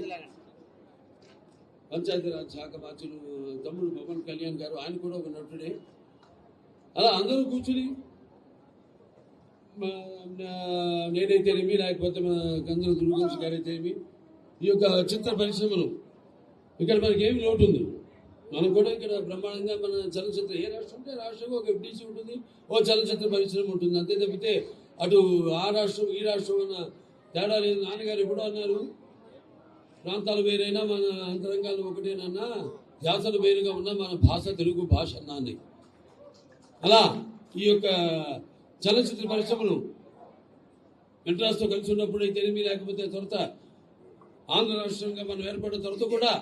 Speaker 11: పంచాయతీరాజ్ శాఖ మంత్రులు తమ్ముడు పవన్ కళ్యాణ్ గారు, ఆయన కూడా ఒక నటుడే. అలా అందరూ కూర్చుని నేనైతేనేమి, లేకపోతే మన గంధర్వ దుర్గంశ్ గారైతేనేమి, ఈ యొక్క చిత్ర పరిశ్రమలు ఇక్కడ మనకి ఏమి లోటు ఉంది. మనం కూడా ఇక్కడ బ్రహ్మాండంగా మన చలనచిత్ర ఏ రాష్ట్రం ఉంటే రాష్ట్రంలో ఒక ఎఫ్డీసీ ఉంటుంది, ఓ చలనచిత్ర పరిశ్రమ ఉంటుంది. అంతే తప్పితే అటు ఆ రాష్ట్రం ఈ రాష్ట్రం అన్న తేడా లేదు. నాన్నగారు ఎప్పుడో అన్నారు, ప్రాంతాలు వేరైనా మన అంతరంగాలు ఒకటేనన్నా, ధ్యాసలు వేరుగా ఉన్నా మన భాష తెలుగు భాష అన్నాన్ని. అలా ఈ యొక్క చలనచిత్ర పరిశ్రమను మెడ్రాస్తో కలిసి ఉన్నప్పుడు అయితేనేమి, లేకపోతే తర్వాత ఆంధ్ర రాష్ట్రంగా మనం ఏర్పడిన తర్వాత కూడా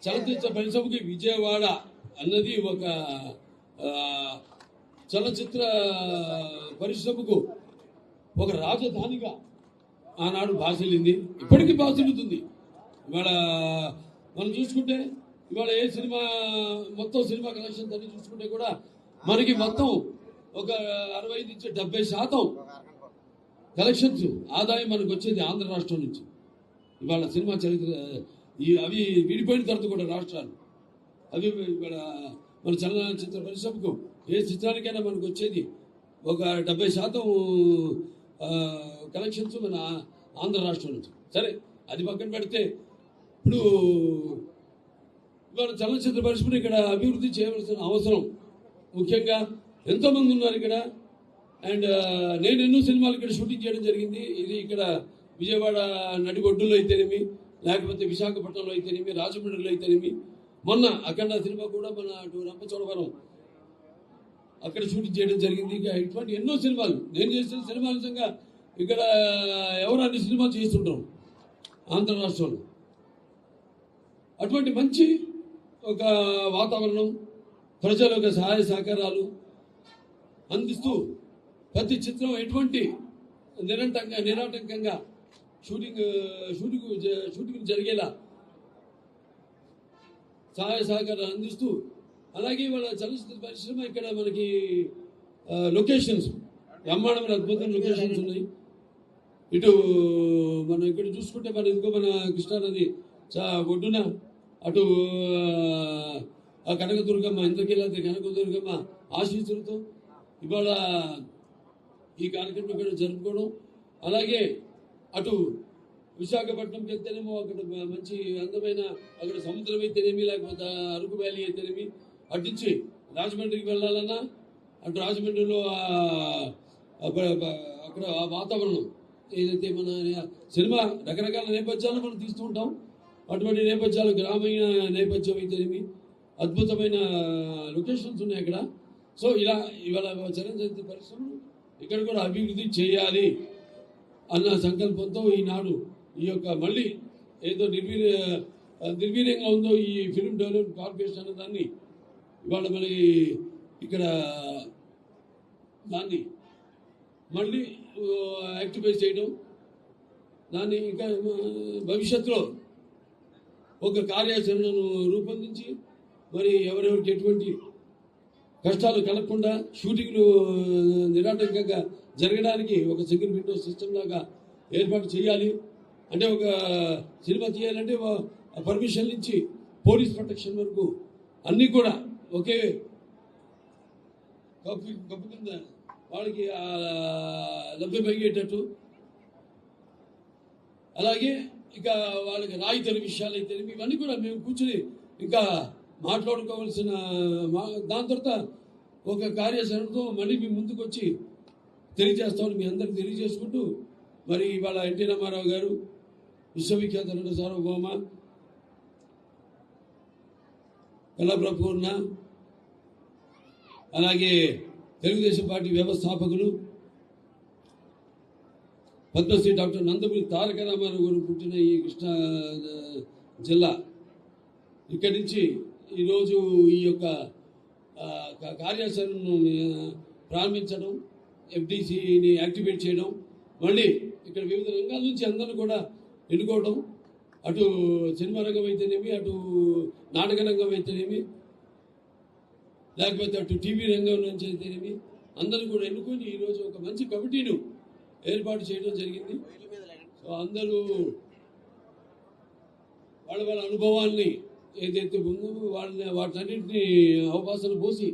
Speaker 11: చలనచిత్ర పరిశ్రమకి విజయవాడ అన్నది ఒక చలనచిత్ర పరిశ్రమకు ఒక రాజధానిగా ఆనాడు భాషలింది, ఇప్పటికీ భాషలుతుంది. ఇవాళ మనం చూసుకుంటే ఇవాళ ఏ సినిమా మొత్తం సినిమా కలెక్షన్స్ అన్ని చూసుకుంటే కూడా మనకి మొత్తం ఒక 65-70% కలెక్షన్స్ ఆదాయం మనకు వచ్చేది ఆంధ్ర రాష్ట్రం నుంచి. ఇవాళ సినిమా చరిత్ర అవి విడిపోయిన తర్వాత కూడా రాష్ట్రాలు అవి ఇవాళ మన చలనచిత్ర పరిశ్రమకు ఏ చిత్రానికైనా మనకు వచ్చేది ఒక 70% కలెక్షన్స్ మన ఆంధ్ర రాష్ట్రం నుంచి. సరే, అది పక్కన పెడితే ఇప్పుడు ఇవాళ చలనచిత్ర పరిశ్రమను ఇక్కడ అభివృద్ధి చేయవలసిన అవసరం ముఖ్యంగా ఎంతోమంది ఉన్నారు ఇక్కడ. అండ్ నేను ఎన్నో సినిమాలు ఇక్కడ షూటింగ్ చేయడం జరిగింది. ఇది ఇక్కడ విజయవాడ నడిబొడ్డులో అయితేనేమి, లేకపోతే విశాఖపట్నంలో అయితేనేమి, రాజమండ్రిలో అయితేనేమి, మొన్న అఖండ సినిమా కూడా మన అటు రంపచోడవరం అక్కడ షూటింగ్ చేయడం జరిగింది. ఇక ఇటువంటి ఎన్నో సినిమాలు నేను చేసిన సినిమాల నిజంగా ఇక్కడ ఎవరు అన్ని సినిమాలు చేస్తుంటారు ఆంధ్ర రాష్ట్రంలో. అటువంటి మంచి ఒక వాతావరణం, ప్రజల యొక్క సహాయ సహకారాలు అందిస్తూ ప్రతి చిత్రం ఎటువంటి నిరాటంకంగా షూటింగ్ జరిగేలా సహాయ సహకారాలు అందిస్తూ, అలాగే వాళ్ళ చలనచిత్ర పరిశ్రమ ఇక్కడ మనకి లొకేషన్స్ బ్రహ్మాండమైన అద్భుతమైన లొకేషన్స్ ఉన్నాయి. ఇటు మనం ఇక్కడ చూసుకుంటే మన ఇంకో మన కృష్ణానది ఒడ్డున అటు కనకదుర్గమ్మ, ఇంద్రకీలాద్రి కనకదుర్గమ్మ ఆశీస్సులతో ఇవాళ ఈ కార్యక్రమం ఇక్కడ జరుపుకోవడం, అలాగే అటు విశాఖపట్నంకి వెళ్తేనేమో అక్కడ మంచి అందమైన అక్కడ సముద్రం అయితేనేమి, లేకపోతే అరకు వ్యాలీ అయితేనేమి, అటు నుంచి రాజమండ్రికి వెళ్ళాలన్నా అటు రాజమండ్రిలో అక్కడ ఆ వాతావరణం ఏదైతే మన సినిమా రకరకాల నేపథ్యాలు మనం తీస్తూ ఉంటాం. అటువంటి నేపథ్యాలు గ్రామీణ నేపథ్యం అయితేనేమి అద్భుతమైన లొకేషన్స్ ఉన్నాయి అక్కడ. సో ఇలా ఇవాళ చలనచిత్ర పరిశ్రమను ఇక్కడ కూడా అభివృద్ధి చేయాలి అన్న సంకల్పంతో ఈనాడు ఈ యొక్క మళ్ళీ ఏదో నిర్వీర్యంగా ఉందో ఈ ఫిల్మ్ డెవలప్మెంట్ కార్పొరేషన్ అనే దాన్ని ఇవాళ మళ్ళీ ఇక్కడ దాన్ని మళ్ళీ యాక్టివేట్ చేయడం, దాన్ని ఇంకా భవిష్యత్తులో ఒక కార్యాచరణను రూపొందించి మరి ఎవరెవరికి ఎటువంటి కష్టాలు కలగకుండా షూటింగ్లు నిరాటంకంగా జరగడానికి ఒక సింగిల్ విండో సిస్టమ్ లాగా ఏర్పాటు చేయాలి. అంటే ఒక సినిమా తీయాలంటే పర్మిషన్ నుంచి పోలీస్ ప్రొటెక్షన్ వరకు అన్నీ కూడా ఒకే కప్పు కింద వాళ్ళకి లభ్యమయ్యేటట్టు, అలాగే ఇక వాళ్ళకి రాయితీల విషయాలు అయితే ఇవన్నీ కూడా మేము కూర్చొని ఇంకా మాట్లాడుకోవాల్సిన దాని తర్వాత ఒక కార్యాచరణతో మళ్ళీ మీ ముందుకు వచ్చి తెలియజేస్తామని మీ అందరికి తెలియజేసుకుంటూ, మరి ఇవాళ ఎన్టీ రామారావు గారు విశ్వవిఖ్యాత నట సార్వభౌమ కళాప్రపూర్ణ, అలాగే తెలుగుదేశం పార్టీ వ్యవస్థాపకులు పద్మశ్రీ డాక్టర్ నందమూరి తారక రామారావు గారు పుట్టిన ఈ కృష్ణా జిల్లా ఇక్కడి నుంచి ఈరోజు ఈ యొక్క కార్యాచరణను ప్రారంభించడం, FDCని యాక్టివేట్ చేయడం, మళ్ళీ ఇక్కడ వివిధ రంగాల నుంచి అందరూ కూడా ఎన్నుకోవడం, అటు సినిమా రంగం అయితేనేమి, అటు నాటక రంగం అయితేనేమి, లేకపోతే అటు టీవీ రంగం నుంచి అయితేనేమి అందరూ కూడా ఎన్నుకొని ఈరోజు ఒక మంచి కమిటీను ఏర్పాటు చేయడం జరిగింది. సో అందరూ వాళ్ళ వాళ్ళ అనుభవాల్ని ఏదైతే ముందు వాటన్నింటినీ అవకాశాలు పోసి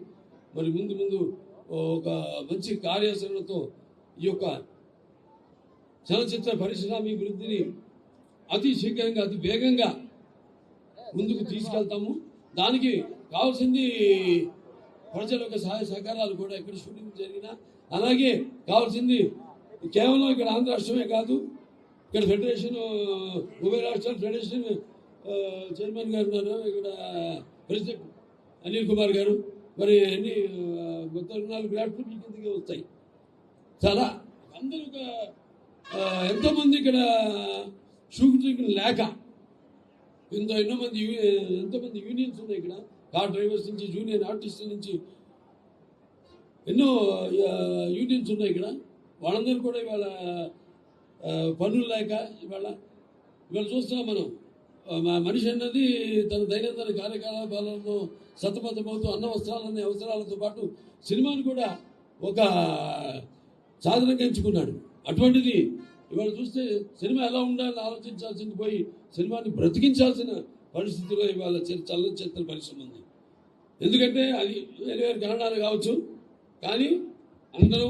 Speaker 11: మరి ముందు ఒక మంచి కార్యాచరణతో ఈ యొక్క చలనచిత్ర పరిశ్రమాభివృద్ధిని అతి శీఘ్రంగా అతి వేగంగా ముందుకు తీసుకెళ్తాము. దానికి కావాల్సింది ప్రజల యొక్క సహాయ సహకారాలు కూడా ఇక్కడ షూటింగ్ జరిగినా, అలాగే కావాల్సింది కేవలం ఇక్కడ ఆంధ్ర రాష్ట్రమే కాదు, ఇక్కడ ఫెడరేషన్ ఉభయ రాష్ట్రాల ఫెడరేషన్ చైర్మన్ గారు ఉన్నారు, ఇక్కడ ప్రెసిడెంట్ అనిల్ కుమార్ గారు, మరి అన్ని మొత్తం 4 ప్లాట్ఫామ్ మీ కిందకి వస్తాయి. చాలా అందరూ ఎంతోమంది ఇక్కడ షూటింగ్ లేక ఎంతోమంది యూనియన్స్ ఉన్నాయి ఇక్కడ, కార్ డ్రైవర్స్ నుంచి జూనియర్ ఆర్టిస్టుల నుంచి ఎన్నో యూనియన్స్ ఉన్నాయి ఇక్కడ. వాళ్ళందరూ కూడా ఇవాళ పనులు లేక ఇవాళ చూస్తున్నాం మనం. మనిషి అన్నది తన దైనందిన కార్యకలాపాలను సతమతమవుతూ అన్న వస్త్రాలనే అవసరాలతో పాటు సినిమాను కూడా ఒక సాధనంగా ఎంచుకున్నాడు. అటువంటిది ఇవాళ చూస్తే సినిమా ఎలా ఉండాలని ఆలోచించాల్సింది పోయి సినిమాని బ్రతికించాల్సిన పరిస్థితిలో ఇవాళ చలనచిత్ర పరిశ్రమ ఉంది. ఎందుకంటే అది వేరే కారణాలు కావచ్చు, కానీ అందరూ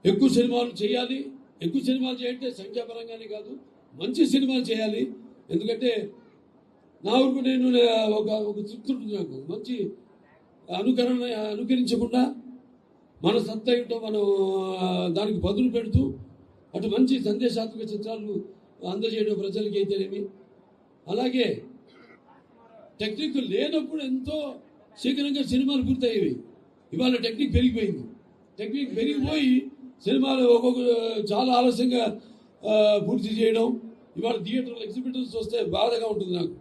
Speaker 11: ఎక్కువ సినిమాలు చేయాలి. ఎక్కువ సినిమాలు చేయంటే సంఖ్యాపరంగానే కాదు, మంచి సినిమాలు చేయాలి. ఎందుకంటే నా ఊరికి నేను ఒక తృప్తి ఉంటుంది నాకు. మంచి అనుకరించకుండా మన సత్తా ఏంటో మనం దానికి బదులు పెడుతూ అటు మంచి సందేశాత్మక చిత్రాలు అందజేయడం ప్రజలకి అయితేనేమి, అలాగే టెక్నిక్ లేనప్పుడు ఎంతో శీఘ్రంగా సినిమాలు పూర్తయ్యేవి. ఇవాళ టెక్నిక్ పెరిగిపోయింది. టెక్నిక్ పెరిగిపోయి సినిమాలు చాలా ఆలస్యంగా పూర్తి చేయడం. ఇవాళ థియేటర్లో ఎగ్జిబిటర్స్ వస్తే బాధగా ఉంటుంది నాకు.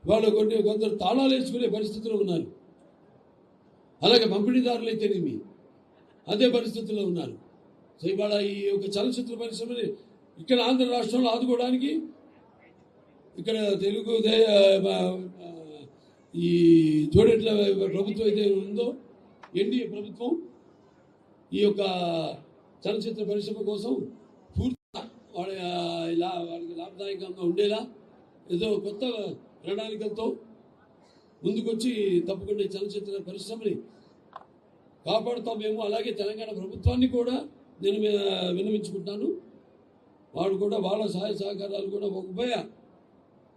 Speaker 11: వాళ్ళు కొందరు తాళాలు వేసుకునే పరిస్థితుల్లో ఉన్నారు. అలాగే పంపిణీదారులు అయితేనేమి అదే పరిస్థితుల్లో ఉన్నారు. సో ఇవాళ ఈ యొక్క చలనచిత్ర పరిశ్రమని ఇక్కడ ఆంధ్ర రాష్ట్రంలో ఆదుకోవడానికి ఇక్కడ తెలుగు ఈ జోడెట్ల ప్రభుత్వం అయితే ఉందో ఎన్డీఏ ప్రభుత్వం ఈ యొక్క చలనచిత్ర పరిశ్రమ కోసం పూర్తిగా వాళ్ళకి లాభదాయకంగా ఉండేలా ఏదో కొత్త ప్రణాళికలతో ముందుకొచ్చి తప్పకుండా ఈ చలనచిత్ర పరిశ్రమని కాపాడుతామేమో. అలాగే తెలంగాణ ప్రభుత్వాన్ని కూడా నేను విన్నవించుకుంటాను. వాడు కూడా వాళ్ళ సహాయ సహకారాలు కూడా ఉభయ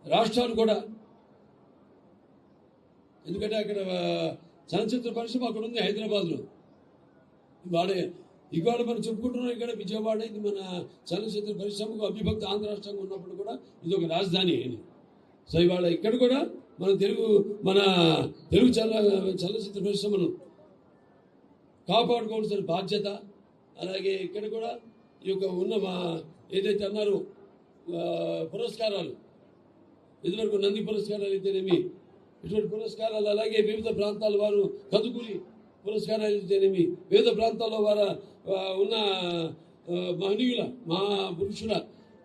Speaker 11: రాష్ట్రాలు కూడా, ఎందుకంటే అక్కడ చలనచిత్ర పరిశ్రమ అక్కడ ఉంది హైదరాబాద్లో. ఇవాళ మనం చెప్పుకుంటున్నాం ఇక్కడ విజయవాడ ఇది మన చలనచిత్ర పరిశ్రమకు అవిభక్త ఆంధ్ర రాష్ట్రంగా ఉన్నప్పుడు కూడా ఇది ఒక రాజధాని అని. సో ఇవాళ ఇక్కడ కూడా మన తెలుగు చలనచిత్ర పరిశ్రమను కాపాడుకోవాల్సిన బాధ్యత. అలాగే ఇక్కడ కూడా ఈ యొక్క ఉన్న ఏదైతే అన్నారో పురస్కారాలు, ఇదివరకు నంది పురస్కారాలు అయితేనేమి ఇటువంటి పురస్కారాలు, అలాగే వివిధ ప్రాంతాల వారు కదుకూరి పురస్కారాలు అయితేనేమి, వివిధ ప్రాంతాల్లో వారు ఉన్న మహనీయుల పురుషుల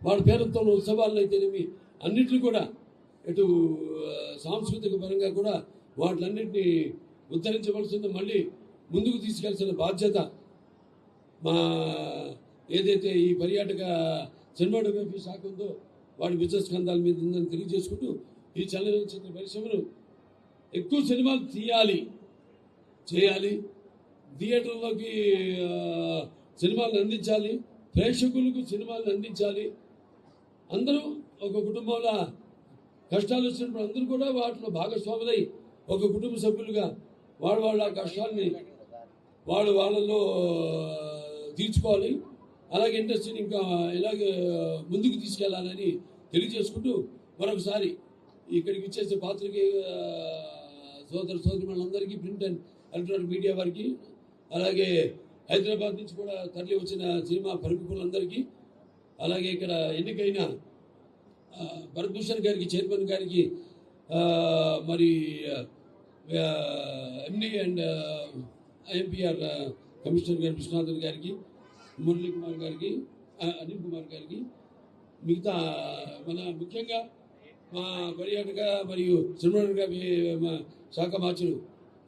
Speaker 11: వారి పేరుతో ఉత్సవాలను అయితేనేమి అన్నింటినీ కూడా ఇటు సాంస్కృతిక పరంగా కూడా వాటిలన్నింటినీ ఉద్ధరించవలసిన మళ్ళీ ముందుకు తీసుకెళ్లాల్సిన బాధ్యత ఏదైతే ఈ పర్యాటక సినిమాటోగ్రఫీ శాఖ ఉందో వాడి బిజినెస్ స్కంధాల మీద ఉందని తెలియజేసుకుంటూ ఈ చలనచిత్ర పరిశ్రమను ఎక్కువ సినిమాలు చేయాలి, థియేటర్లోకి సినిమాలను అందించాలి, ప్రేక్షకులకు సినిమాలను అందించాలి. అందరూ ఒక కుటుంబంలో కష్టాలు వచ్చినప్పుడు అందరూ కూడా వాటిలో భాగస్వాములై ఒక కుటుంబ సభ్యులుగా వాళ్ళ కష్టాలని వాళ్ళలో తీర్చుకోవాలి. అలాగే ఇండస్ట్రీని ఇంకా ఇలాగే ముందుకు తీసుకెళ్లాలని తెలియజేసుకుంటూ మరొకసారి ఇక్కడికి ఇచ్చేసే పాత్రకి సోదరులందరికీ ప్రింట్ అండ్ ఎలక్ట్రానిక్ మీడియా వారికి, అలాగే హైదరాబాద్ నుంచి కూడా తరలి వచ్చిన సినిమా ప్రముఖులందరికీ, అలాగే ఇక్కడ ఎన్నికైన భరత్ భూషణ్ గారికి, చైర్మన్ గారికి మరి ఎండి అండ్ ఐఎంపీఆర్ కమిషనర్ గారు విశ్వనాథన్ గారికి, మురళీ కుమార్ గారికి, అనిల్ కుమార్ గారికి, మిగతా మన ముఖ్యంగా మా పర్యాటక మరియు సినిమా శాఖ మార్చులు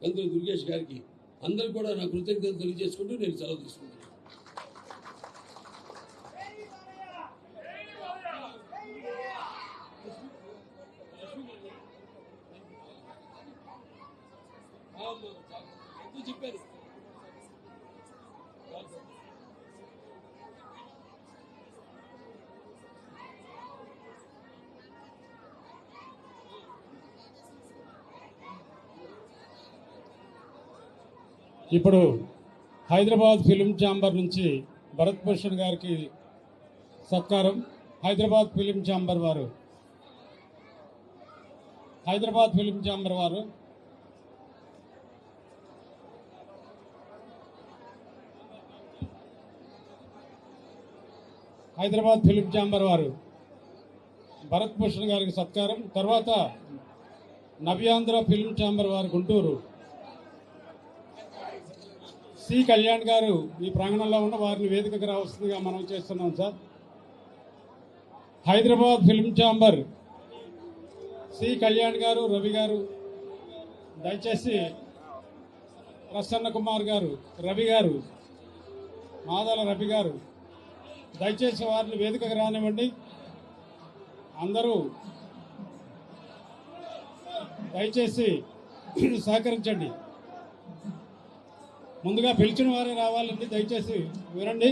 Speaker 11: కందులు దుర్గేష్ గారికి అందరూ కూడా నా కృతజ్ఞతలు తెలియజేసుకుంటూ నేను సెలవు తీసుకుంటాను. చెప్పారు
Speaker 3: ఇప్పుడు హైదరాబాద్ ఫిలిం ఛాంబర్ నుంచి భరత్ భూషణ్ గారికి సత్కారం. హైదరాబాద్ ఫిలిం ఛాంబర్ వారు హైదరాబాద్ ఫిలిం ఛాంబర్ వారు హైదరాబాద్ ఫిలిం ఛాంబర్ వారు భరత్ భూషణ్ గారికి సత్కారం. తర్వాత నవ్యాంధ్ర ఫిలిం ఛాంబర్ వారు గుంటూరు సి కళ్యాణ్ గారు ఈ ప్రాంగణంలో ఉన్న వారిని వేదికకు రావాల్సిందిగా మనం చేస్తున్నాం sir. Hyderabad film chamber C Kalyan గారు, రవి గారు దయచేసి ప్రసన్న కుమార్ గారు, రవి గారు, మాదల రవి గారు దయచేసి వారిని వేదికకు రానివ్వండి. అందరూ దయచేసి సహకరించండి. ముందుగా పిలిచిన వారే రావాలండి, దయచేసి వినండి.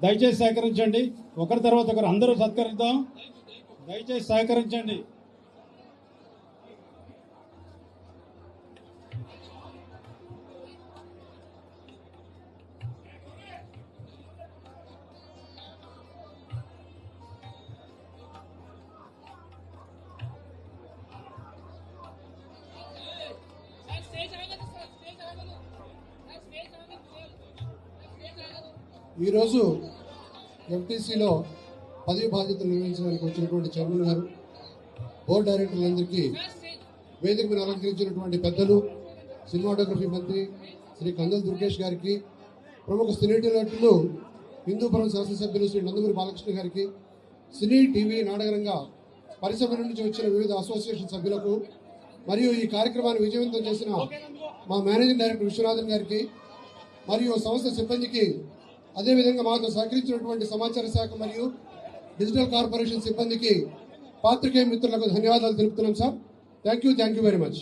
Speaker 3: దయచేసి సహకరించండి. ఒకరి తర్వాత ఒకరు అందరూ సత్కరిద్దాం. దయచేసి సహకరించండి.
Speaker 5: ఈరోజు ఎఫ్టీసీలో పదవి బాధ్యతలు నిర్వహించడానికి వచ్చినటువంటి చైర్మన్ గారు, బోర్డు డైరెక్టర్లందరికీ, వేదిక మీద అలంకరించినటువంటి పెద్దలు, సినిమాటోగ్రఫీ మంత్రి శ్రీ కందుల దుర్గేష్ గారికి, ప్రముఖ సినీ నటులు హిందూపురం శాసనసభ్యులు శ్రీ నందమూరి బాలకృష్ణ గారికి, సినీ టీవీ నాటకరంగ పరిశ్రమ నుంచి వచ్చిన వివిధ అసోసియేషన్ సభ్యులకు, మరియు ఈ కార్యక్రమాన్ని విజయవంతం చేసిన మా మేనేజింగ్ డైరెక్టర్ విశ్వనాథన్ గారికి మరియు సంస్థ సిబ్బందికి, అదేవిధంగా మాతో సహకరించినటువంటి సమాచార శాఖ మరియు డిజిటల్ కార్పొరేషన్ సిబ్బందికి, పాత్రికేయ మిత్రులకు ధన్యవాదాలు తెలుపుతున్నాం sir. Thank you very much.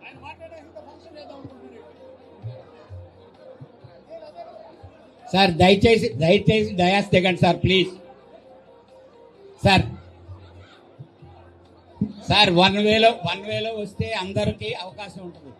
Speaker 10: ఆయన మాట్లాడే ఫంక్షన్
Speaker 12: సార్ దయచేసి డయాస్ దిగండి సార్ ప్లీజ్. సార్ వన్ వేలో వస్తే అందరికీ అవకాశం ఉంటుంది.